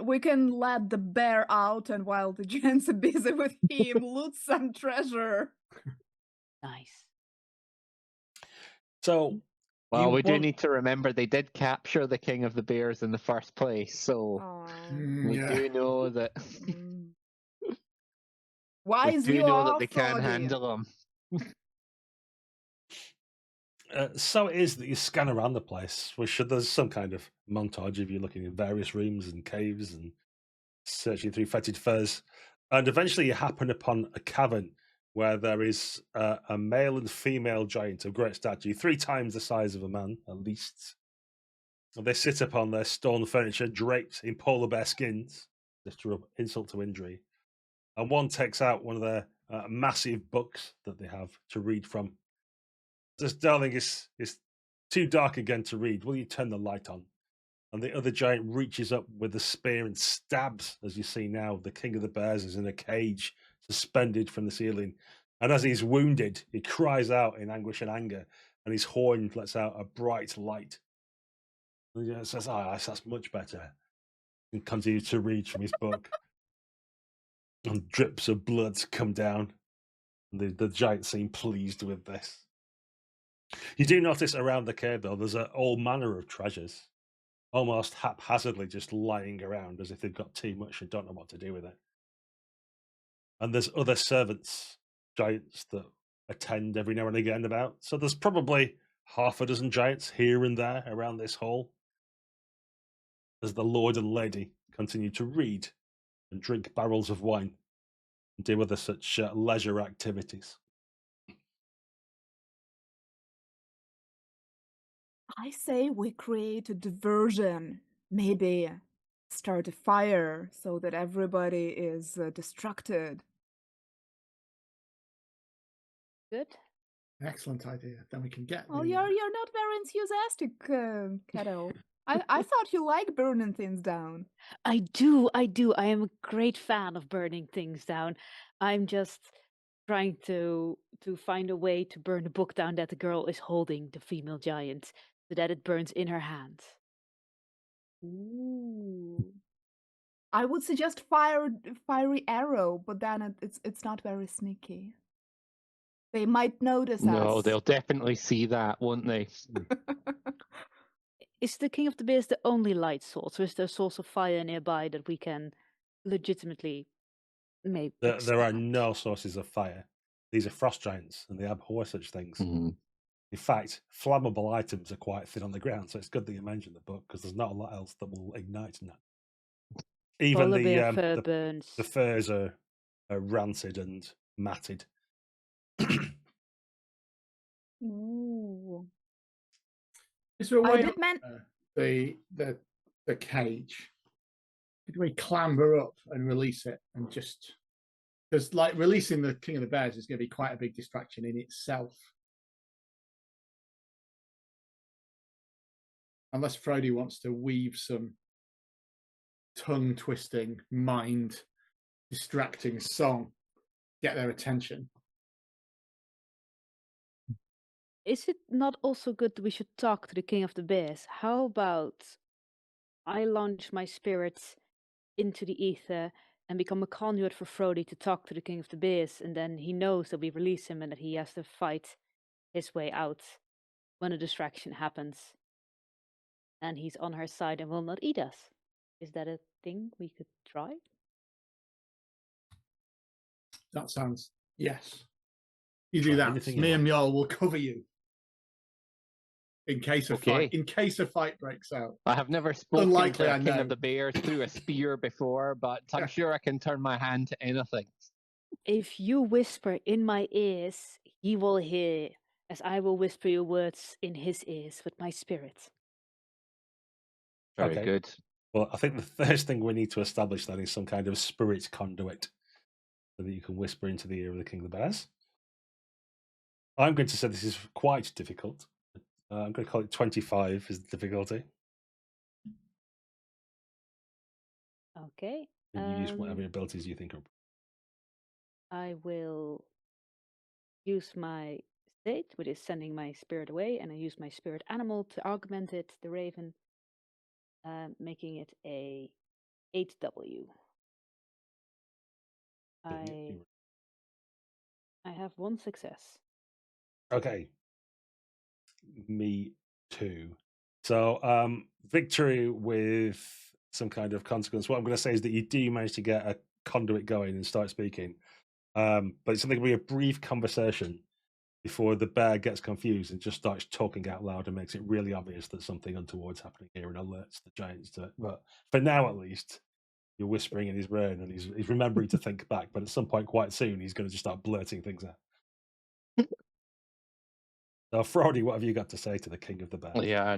We can let the bear out, and while the giants are busy with him, loot some treasure. Nice. So, Well, we do need to remember they did capture the King of the Bears in the first place, so we do know that. Wise we do you know are, that they can Froggy. handle them. So it is that you scan around the place, which there's some kind of montage of you looking in various rooms and caves and searching through fetid furs. And eventually you happen upon a cavern where there is a male and female giant of great stature, 3 times the size of a man, at least. And they sit upon their stone furniture draped in polar bear skins, just to rub insult to injury. And one takes out one of their massive books that they have to read from. Says, darling, it's too dark again to read. Will you turn the light on? And the other giant reaches up with a spear and stabs, as you see now, the king of the bears is in a cage, suspended from the ceiling. And as he's wounded, he cries out in anguish and anger, and his horn lets out a bright light. And he says, that's much better. And continues to read from his book. And drips of blood come down. And the giant seem pleased with this. You do notice around the cave, though, there's all manner of treasures, almost haphazardly just lying around as if they've got too much and don't know what to do with it. And there's other servants, giants, that attend every now and again about. So there's probably half a dozen giants here and there around this hall, as the lord and lady continue to read and drink barrels of wine and do other such leisure activities. I say we create a diversion. Maybe start a fire so that everybody is distracted. Good. Excellent idea. Then we can get. Well, the, you're not very enthusiastic, Kettle. I thought you like burning things down. I do. I am a great fan of burning things down. I'm just trying to find a way to burn the book down that the girl is holding, the female giant, so that it burns in her hand. Ooh. I would suggest fiery arrow, but then it's not very sneaky. They might notice us. No, they'll definitely see that, won't they? Is the King of the Bears the only light source, or is there a source of fire nearby that we can legitimately maybe There are no sources of fire. These are frost giants, and they abhor such things. Mm-hmm. In fact, flammable items are quite thin on the ground, so it's good that you mentioned the book because there's not a lot else that will ignite in that. Even polar bear fur the burns. the furs are rancid and matted. Ooh. Is there a way I did the cage? Could we clamber up and release it and just because like releasing the King of the Bears is going to be quite a big distraction in itself. Unless Frody wants to weave some tongue-twisting, mind-distracting song, get their attention. Is it not also good that we should talk to the King of the Bears? How about I launch my spirits into the ether and become a conduit for Frody to talk to the King of the Bears, and then he knows that we release him and that he has to fight his way out when a distraction happens. And he's on her side and will not eat us. Is that a thing we could try? That sounds, yes. You do that. Me and Mjol will cover you. In case of fight, in case a fight breaks out. I have never spoken to a King of the Bears through a spear before, but I'm sure I can turn my hand to anything. If you whisper in my ears, he will hear, as I will whisper your words in his ears with my spirit. Very good. Well, I think the first thing we need to establish then is some kind of spirit conduit so that you can whisper into the ear of the King of the Bears. I'm going to say this is quite difficult. I'm going to call it 25 is the difficulty. Okay. And you use whatever abilities you think are. I will use my state, which is sending my spirit away, and I use my spirit animal to augment it, the raven. making it a 8W. I have 1 success. Okay. Me too. So, victory with some kind of consequence. What I'm going to say is that you do manage to get a conduit going and start speaking. But it's something to be a brief conversation before the bear gets confused and just starts talking out loud and makes it really obvious that something untoward's happening here and alerts the giants to it. But for now, at least, you're whispering in his brain and he's remembering to think back. But at some point, quite soon, he's going to just start blurting things out. So, Fraudy, what have you got to say to the king of the bears? Yeah,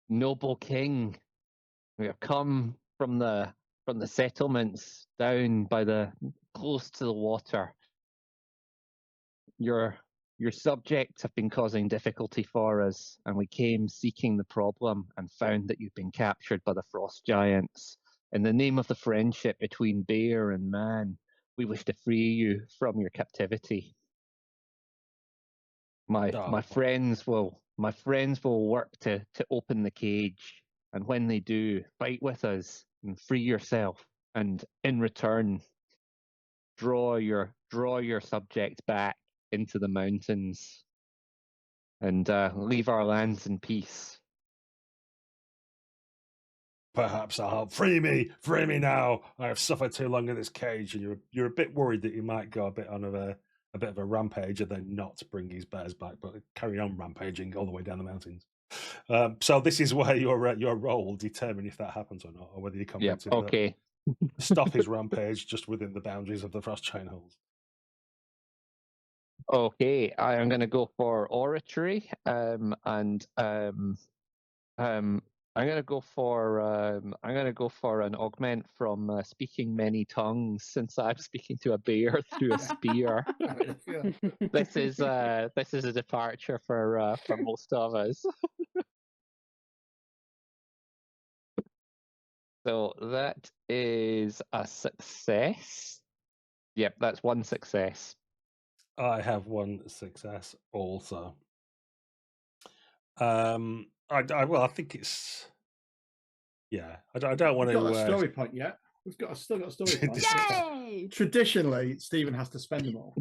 noble king, we have come from the settlements down by the close to the water. Your subjects have been causing difficulty for us, and we came seeking the problem and found that you've been captured by the frost giants. In the name of the friendship between bear and man, we wish to free you from your captivity. My friends will work to open the cage, and when they do, fight with us and free yourself, and in return, draw your subject back into the mountains and leave our lands in peace. Perhaps I'll help. Free me now. I have suffered too long in this cage, and you're a bit worried that he might go a bit of a rampage and then not bring his bears back, but carry on rampaging all the way down the mountains. So this is where your role will determine if that happens or not, or whether you convince him Okay. to stop his rampage just within the boundaries of the frost giant holes. Okay, I am going to go for oratory, and I'm going to go for an augment from speaking many tongues, since I'm speaking to a bear through a spear. This is a departure for most of us. So that is a success. Yep, that's 1 success. I have 1 success also. I think it's I don't want to. We've got a story point yet. Still got a story point. Yay! Traditionally, Stephen has to spend them all.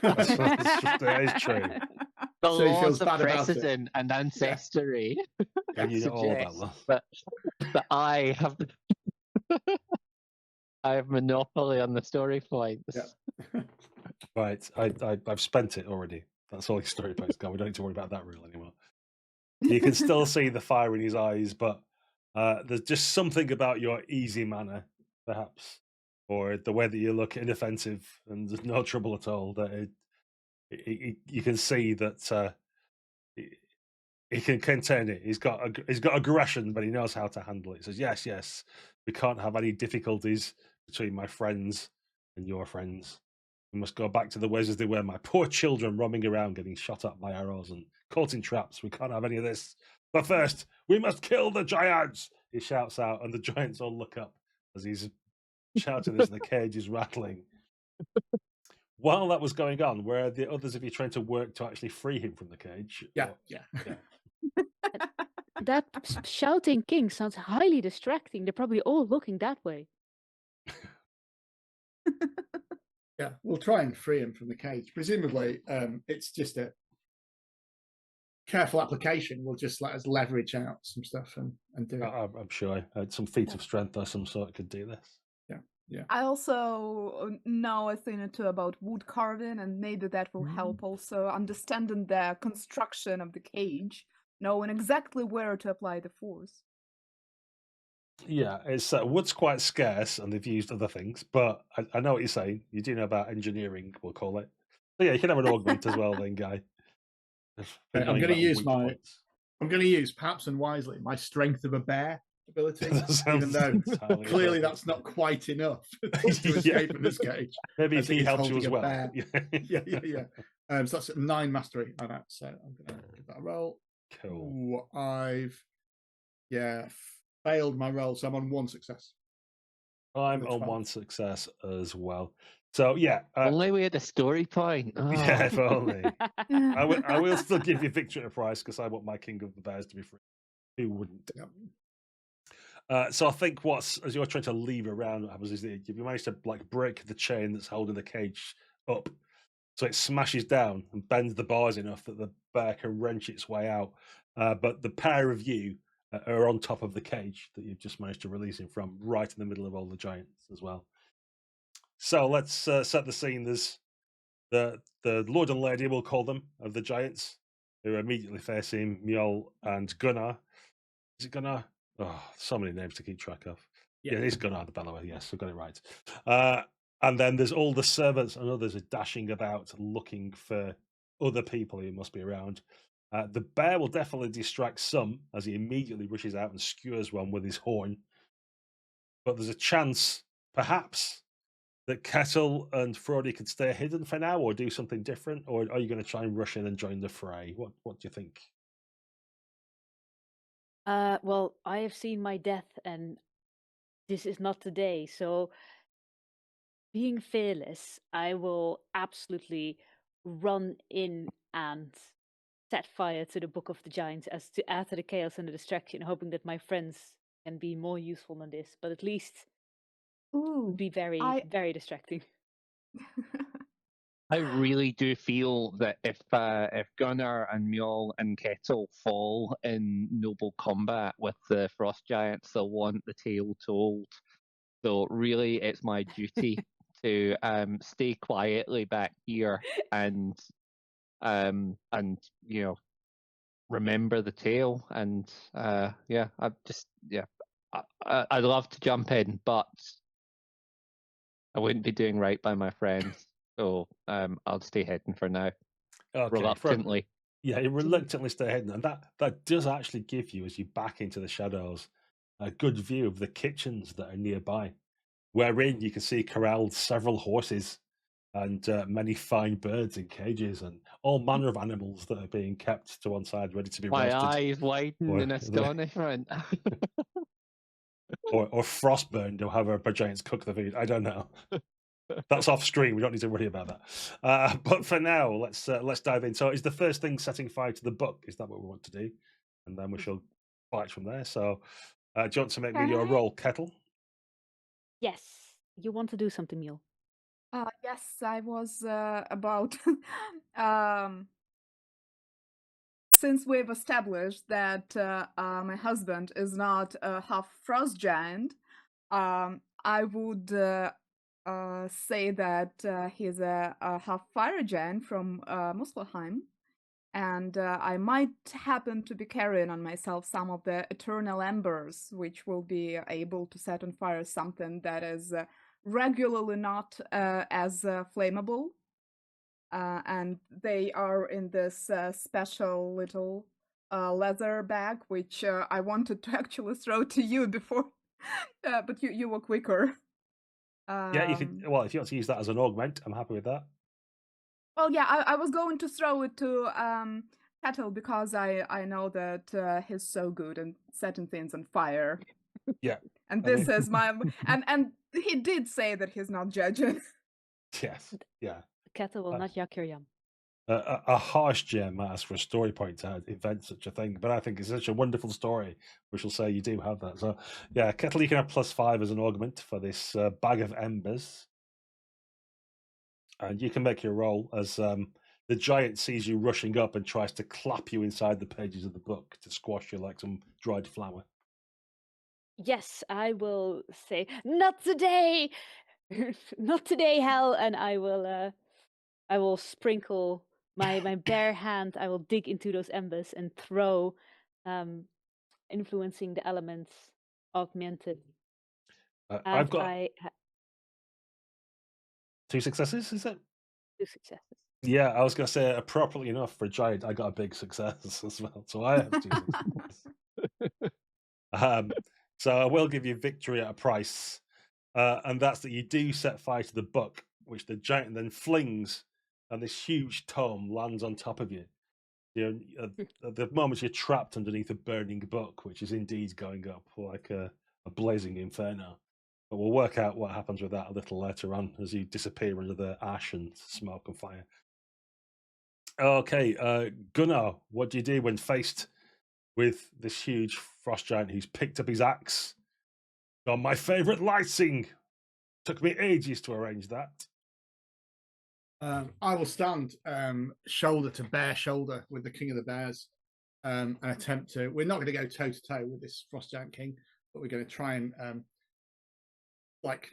That is true. The So he laws feels of bad about it. precedent and ancestry. And you know all about Suggests that. that I have monopoly on the story points. Yeah. Right, I've spent it already. That's all his story points gone. We don't need to worry about that rule anymore. You can still see the fire in his eyes, but there's just something about your easy manner, perhaps, or the way that you look inoffensive and there's no trouble at all. That you can see that he can contain it. He's got aggression, but he knows how to handle it. He says, "Yes, we can't have any difficulties between my friends and your friends. We must go back to the ways as they were. My poor children roaming around, getting shot at by arrows and caught in traps. We can't have any of this. But first, we must kill the giants!" He shouts out, and the giants all look up as he's shouting this, and the cage is rattling. While that was going on, were the others of you trying to work to actually free him from the cage? Yeah. That shouting king sounds highly distracting. They're probably all looking that way. Yeah, we'll try and free him from the cage. Presumably, it's just a careful application. Will just let us leverage out some stuff and do it. I'm sure some feat of strength or some sort could do this. Yeah. I also know a thing or two about wood carving, and maybe that will help also understanding the construction of the cage, knowing exactly where to apply the force. Yeah, it's wood's quite scarce, and they've used other things. But I know what you're saying. You do know about engineering, we'll call it. So yeah, you can have an augment as well, then, Guy. I'm going to use perhaps unwisely my strength of a bear ability, even though clearly that's not quite enough to escape from this cage. Maybe if he helps you as well. Yeah. So that's 9 mastery on that. So I'm going to give that a roll. Cool. Ooh, I've failed my roll, so I'm on 1 success. I'm on 1 success as well. So yeah, only we had a story point. Oh. Yeah, if only. I will still give you victory at a price because I want my king of the bears to be free. Who wouldn't? Yep. So I think as you're trying to leave around, what happens is that you manage to like break the chain that's holding the cage up, so it smashes down and bends the bars enough that the bear can wrench its way out. But the pair of you are on top of the cage that you've just managed to release him from, right in the middle of all the giants as well. So let's set the scene. There's the Lord and Lady, we'll call them, of the giants, who are immediately facing Mjol and Gunnar. Is it Gunnar? Oh, so many names to keep track of. Yeah, it is Gunnar the Bellower. Yes, I've got it right. And then there's all the servants and others are dashing about looking for other people who must be around. The bear will definitely distract some as he immediately rushes out and skewers one with his horn. But there's a chance, perhaps, that Kettle and Frody could stay hidden for now or do something different? Or are you going to try and rush in and join the fray? What do you think? Well, I have seen my death, and this is not today. So, being fearless, I will absolutely run in and set fire to the Book of the Giants as to add to the chaos and the distraction, hoping that my friends can be more useful than this. But at least would Ooh, be very, I very distracting. I really do feel that if Gunnar and Mjol and Kettle fall in noble combat with the frost giants, they'll want the tale told. So really, it's my duty to stay quietly back here and you know, remember the tale. And yeah, I'd love to jump in, but I wouldn't be doing right by my friends. So I'll stay hidden for now. Okay, Reluctantly. Yeah, you reluctantly stay hidden, and that does actually give you, as you back into the shadows, a good view of the kitchens that are nearby, wherein you can see corralled several horses and many fine birds in cages and all manner of animals that are being kept to one side, ready to be My roasted. eyes widen in astonishment. or frostburned, or however giants cook the food. I don't know. That's off screen. We don't need to worry about that. But for now, let's dive in. So, is the first thing setting fire to the book? Is that what we want to do? And then we shall fight from there. So, do you want to make me your role, Kettle? Yes, you want to do something, Mule. yes, I was about since we've established that my husband is not a half frost giant, I would say that he's a half fire giant from Muspelheim. And I might happen to be carrying on myself some of the eternal embers, which will be able to set on fire something that is regularly not as flammable. And they are in this special little leather bag, which I wanted to actually throw to you before, but you were quicker. Yeah, you could. Well, if you want to use that as an augment, I'm happy with that. Well, yeah, I was going to throw it to Kettle because I know that he's so good at setting things on fire. Yeah, and this is my and he did say that he's not judging. Yes, yeah. Kettle will not yuck your yum. A harsh GM might ask for a story point to invent such a thing, but I think it's such a wonderful story, which will say you do have that. So, yeah, Kettle, you can have +5 as an augment for this bag of embers. And you can make your roll as the giant sees you rushing up and tries to clap you inside the pages of the book to squash you like some dried flower. Yes, I will say, not today! Not today, hell! And I will sprinkle my bare hand, I will dig into those embers and throw, influencing the elements, augmented. I've got 2 successes, is it? 2 successes. Yeah, I was going to say, appropriately enough for a giant, I got a big success as well. So I have 2 successes. So I will give you victory at a price. And that's that you do set fire to the book, which the giant then flings, and this huge tome lands on top of you. You know, at the moment you're trapped underneath a burning book, which is indeed going up like a blazing inferno. But we'll work out what happens with that a little later on as you disappear under the ash and smoke and fire. Okay, Gunnar, what do you do when faced with this huge frost giant who's picked up his axe On my favourite lighting. Took me ages to arrange that. I will stand shoulder to bear shoulder with the King of the Bears and attempt to. We're not going to go toe to toe with this Frost Giant King, but we're going to try and like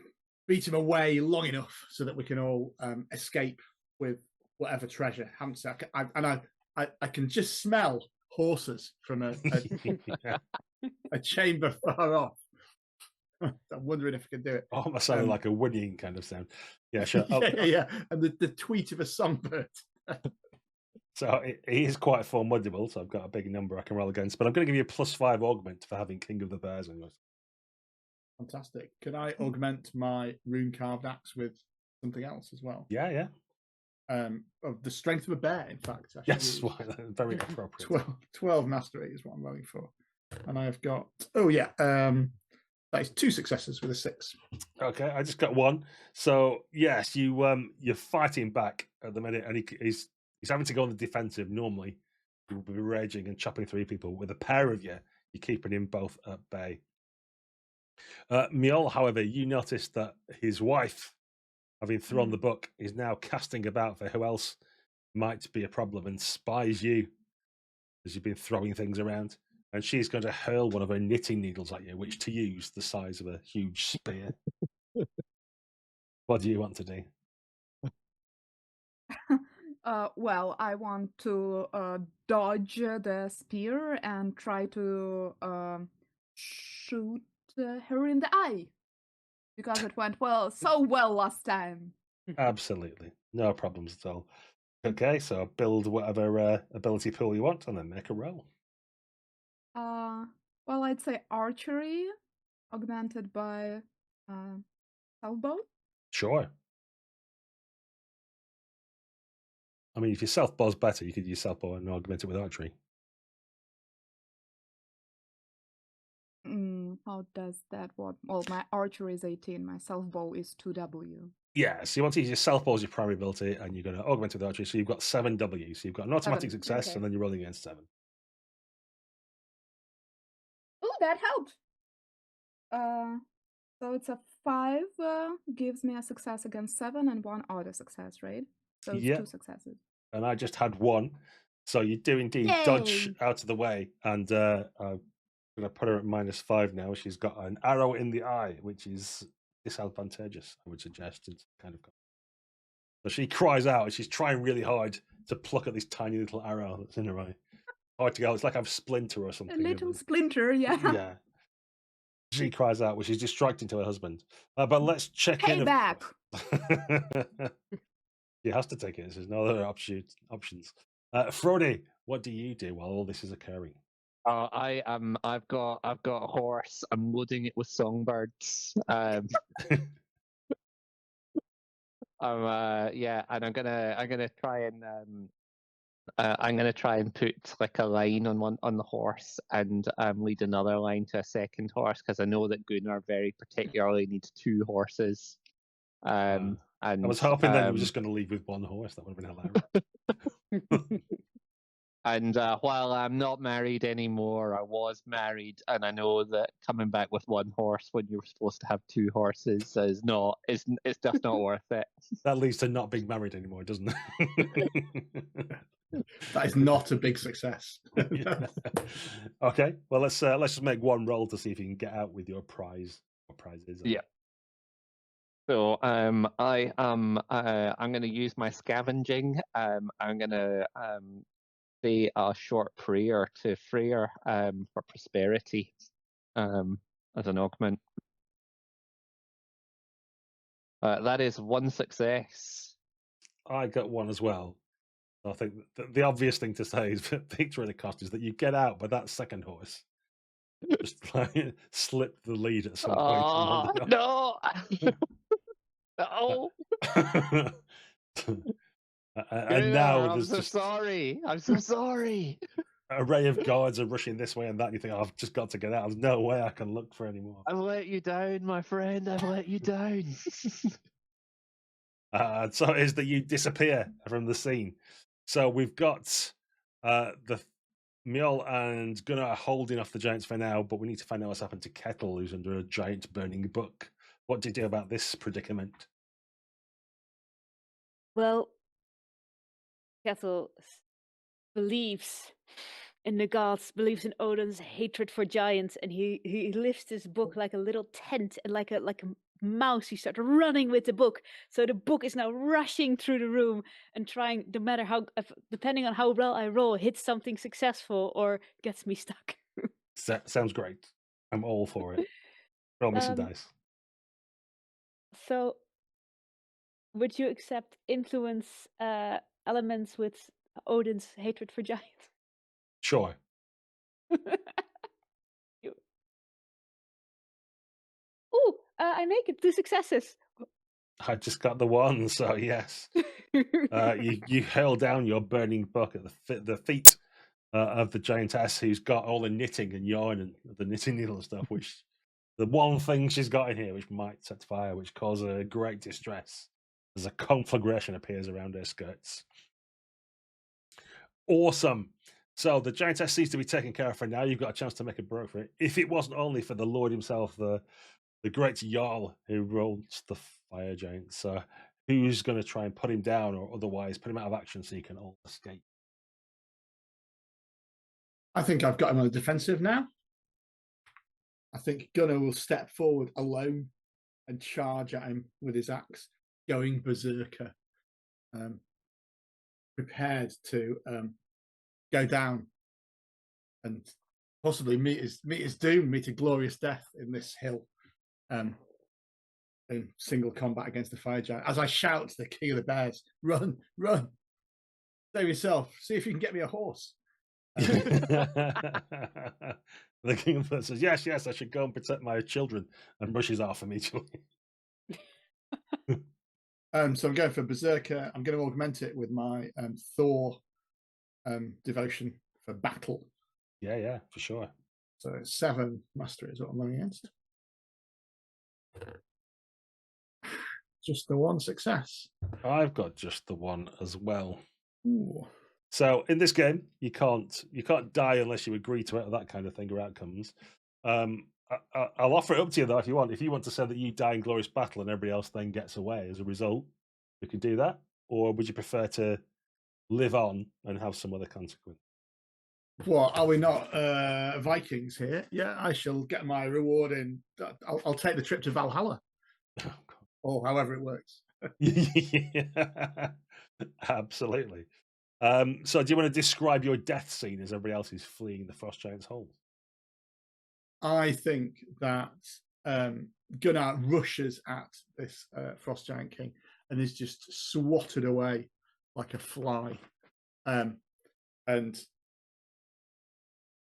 beat him away long enough so that we can all escape with whatever treasure. I can just smell horses from a chamber far off. I'm wondering if I can do it. Almost sounding like a whinnying kind of sound. Yeah, sure. Yeah. And the tweet of a songbird. So he is quite formidable, so I've got a big number I can roll against. But I'm going to give you a +5 augment for having King of the Bears on yours. Fantastic. Can I augment my rune carved axe with something else as well? Yeah. Of the strength of a bear, in fact. Yes, very appropriate. 12 mastery is what I'm rolling for. And I've got, that is 2 successes with a 6. Okay, I just got 1. So yes, you're fighting back at the minute, and he's having to go on the defensive. Normally, he would be raging and chopping through people. With a pair of you're keeping him both at bay. Mjol, however, you noticed that his wife, having thrown the book, is now casting about for who else might be a problem and spies you as you've been throwing things around. And she's going to hurl one of her knitting needles at you, which to you is the size of a huge spear. What do you want to do? Well, I want to dodge the spear and try to shoot her in the eye. Because it went so well last time. Absolutely. No problems at all. Okay, so build whatever ability pool you want and then make a roll. Well, I'd say archery, augmented by self-bow. Sure. I mean, if your self-bow's better, you could use self-bow and augment it with archery. How does that work? Well, my archery is 18, my self-bow is 2W. Yeah, so you want to use your self-bow as your primary ability, and you're going to augment it with archery, so you've got 7W. So you've got an automatic 7, success, okay. and then you're rolling against 7. Oh, that helped! So it's a 5, gives me a success against 7 and 1 auto success, right? So it's 2 successes. And I just had 1. So you do indeed dodge out of the way, and I'm going to put her at -5 now. She's got an arrow in the eye, which is disadvantageous, I would suggest. It's kind of. So she cries out, and she's trying really hard to pluck at this tiny little arrow that's in her eye. Hard to go. It's like a splinter or something. A little splinter, yeah. Yeah. She cries out, which is distracting to her husband. But let's check in. Payback! He has to take it. There's no other options. Frody, what do you do while all this is occurring? I've got a horse. I'm loading it with songbirds. And I'm gonna try and put like a line on the horse and lead another line to a second horse, because I know that Gunnar very particularly needs 2 horses. And I was hoping that you were just going to leave with 1 horse. That would have been hilarious. And while I'm not married anymore, I was married, and I know that coming back with 1 horse when you're supposed to have 2 horses is just not worth it. That leads to not being married anymore, doesn't it? That is not a big success. Okay, well let's just make 1 roll to see if you can get out with your prize or prizes. Yeah. So I'm going to use my scavenging. I'm going to say a short prayer to Freyr for prosperity as an augment. That is 1 success. I got 1 as well. I think the obvious thing to say is victory at the cost is that you get out, but that second horse just like slip the lead at some point. No! No! And now I'm so sorry. I'm so sorry. A array of guards are rushing this way and that, and you think, I've just got to get out. There's no way I can look for any more. I've let you down, my friend. I've let you down. So it is that you disappear from the scene. So we've got the Mjol and Gunnar are holding off the giants for now, but we need to find out what's happened to Kettle, who's under a giant burning book. What do you do about this predicament? Well, Kettle believes in the gods, believes in Odin's hatred for giants, and he lifts this book like a little tent, and like a mouse, he starts running with the book. So the book is now rushing through the room and trying, no matter how, depending on how well I roll, hits something successful or gets me stuck. Sounds great. I'm all for it. Roll me some dice. So, would you accept influence elements with Odin's hatred for giants? Sure. Ooh, I make it 2 successes. I just got the one, so yes. You hurl down your burning book at the feet of the giantess, who's got all the knitting and yarn and the knitting needle and stuff, which the one thing she's got in here which might set fire, which causes her great distress as a conflagration appears around her skirts. Awesome. So the giantess seems to be taken care of for now. You've got a chance to make a break for it. If it wasn't only for the Lord himself, the great Jarl who rules the fire giant. So who's going to try and put him down or otherwise put him out of action so he can all escape? I think I've got him on the defensive now. I think Gunnar will step forward alone and charge at him with his axe, going berserker, prepared to go down and possibly meet his doom, meet a glorious death in this hill, in single combat against the fire giant. As I shout to the king of the bears, "Run, run! Save yourself! See if you can get me a horse." The king of the bears says, "Yes, I should go and protect my children," and rushes off immediately. So I'm going for berserker. I'm going to augment it with my Thor devotion for battle. Yeah, for sure. So 7 mastery is what I'm running against. Just the one success. I've got just the one as well. Ooh. So in this game, you can't die unless you agree to it or that kind of thing or outcomes. I'll offer it up to you though if you want. If you want to say that you die in glorious battle and everybody else then gets away as a result, we can do that. Or would you prefer to live on and have some other consequence? What, are we not Vikings here? Yeah, I shall get my reward in. I'll take the trip to Valhalla. Oh, God. Or however it works. Yeah, absolutely. So do you want to describe your death scene as everybody else is fleeing the frost giant's hold? I think that Gunnar rushes at this frost giant king and is just swatted away like a fly. And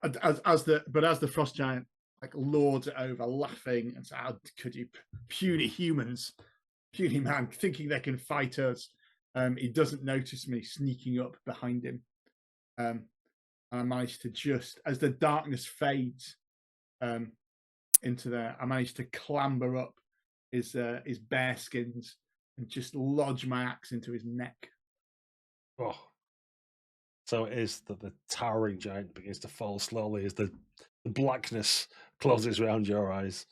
as the frost giant like lords it over, laughing and says, "How could you, puny humans, puny man, thinking they can fight us?" He doesn't notice me sneaking up behind him. And I managed to just, as the darkness fades into there, I managed to clamber up his bear skins and just lodge my axe into his neck. Oh. So it is that the towering giant begins to fall slowly as the blackness closes around your eyes.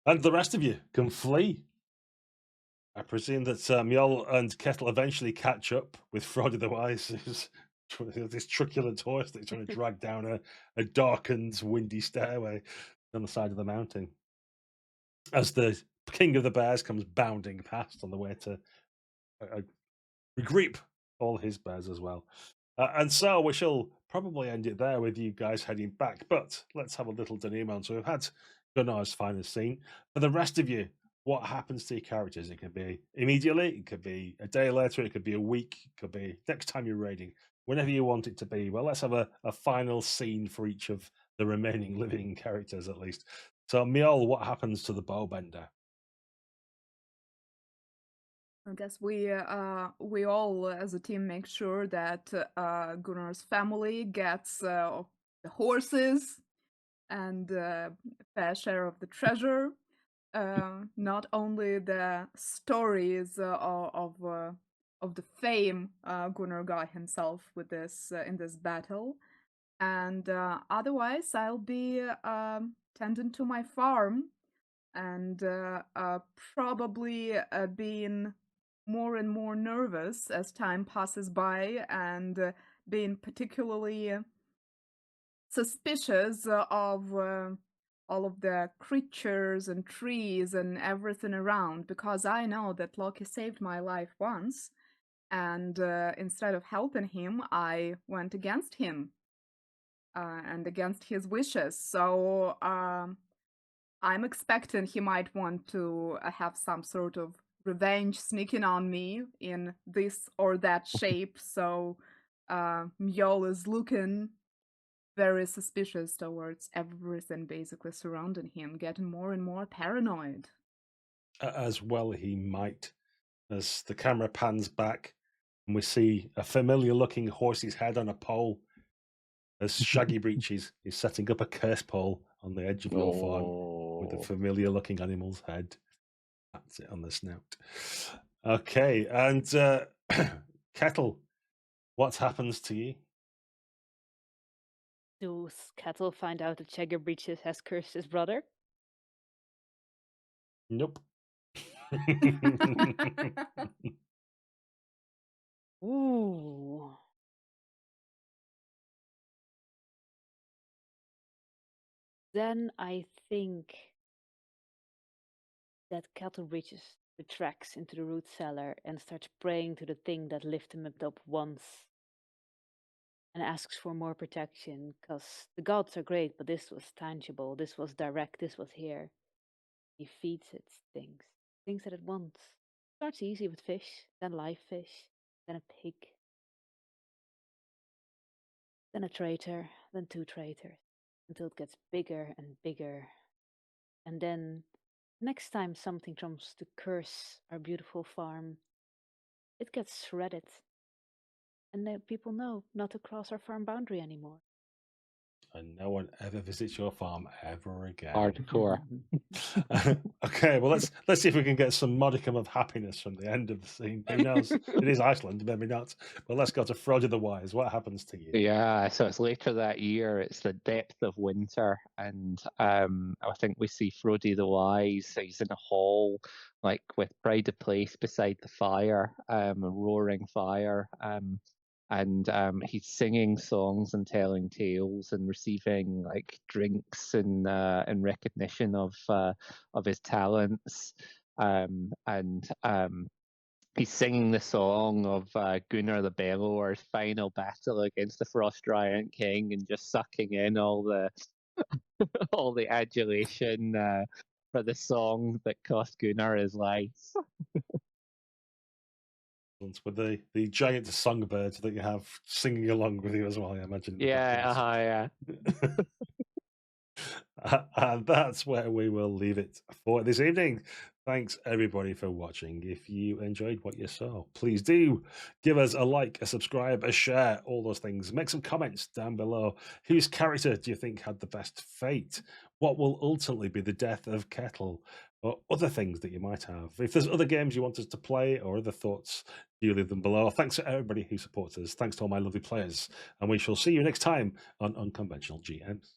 And the rest of you can flee. I presume that Mjol and Kettle eventually catch up with Frody the Wise, who's this truculent horse that's trying to drag down a darkened, windy stairway on the side of the mountain. As the king of the bears comes bounding past on the way to regroup all his bears as well. And so we shall probably end it there with you guys heading back. But let's have a little denouement. So we've had Gunnar's final scene. For the rest of you, what happens to your characters? It could be immediately, it could be a day later, it could be a week, it could be next time you're raiding, whenever you want it to be. Well, let's have a final scene for each of the remaining living characters at least. So Mjol, what happens to the bowbender? I guess we all as a team make sure that Gunnar's family gets the horses and fair share of the treasure. Not only the stories of the fame Gunnar got himself with this in this battle, And otherwise, I'll be tending to my farm and probably being more and more nervous as time passes by and being particularly suspicious of all of the creatures and trees and everything around, because I know that Loki saved my life once, and instead of helping him, I went against him and against his wishes. So I'm expecting he might want to have some sort of revenge sneaking on me in this or that shape. So Mjol is looking very suspicious towards everything basically surrounding him, getting more and more paranoid. As well, he might, as the camera pans back and we see a familiar looking horse's head on a pole, as Shaggy Breeches is setting up a curse pole on the edge of your farm with a familiar looking animal's head. That's it on the snout. Okay, and Kettle, what happens to you? Does Kettle find out that Shaggy Breeches has cursed his brother? Nope. Ooh. Then I think that Kettle reaches the tracks into the root cellar and starts praying to the thing that lifted him up once and asks for more protection, because the gods are great, but this was tangible, this was direct, this was here. He feeds it things that it wants. Starts easy with fish, then live fish, then a pig, then a traitor, then 2 traitors, until it gets bigger and bigger. And then next time something comes to curse our beautiful farm, it gets shredded. And then people know not to cross our farm boundary anymore. And no one ever visits your farm ever again. Hardcore. Okay, well let's see if we can get some modicum of happiness from the end of the scene. Who knows? It is Iceland, maybe not. But let's go to Frody the Wise. What happens to you? Yeah, so it's later that year. It's the depth of winter, and I think we see Frody the Wise. So he's in a hall, like with pride of place beside the fire, a roaring fire, and he's singing songs and telling tales and receiving like drinks in recognition of his talents, and he's singing the song of Gunnar the Bellower's final battle against the Frost Giant King, and just sucking in all the all the adulation for the song that cost Gunnar his life. With the giant songbirds that you have singing along with you as well, I imagine. Yeah. And that's where we will leave it for this evening. Thanks everybody for watching. If you enjoyed what you saw, please do give us a like, a subscribe, a share, all those things. Make some comments down below. Whose character do you think had the best fate? What will ultimately be the death of Kettle? Or other things that you might have. If there's other games you want us to play or other thoughts, do leave them below. Thanks to everybody who supports us. Thanks to all my lovely players. And we shall see you next time on Unconventional GMs.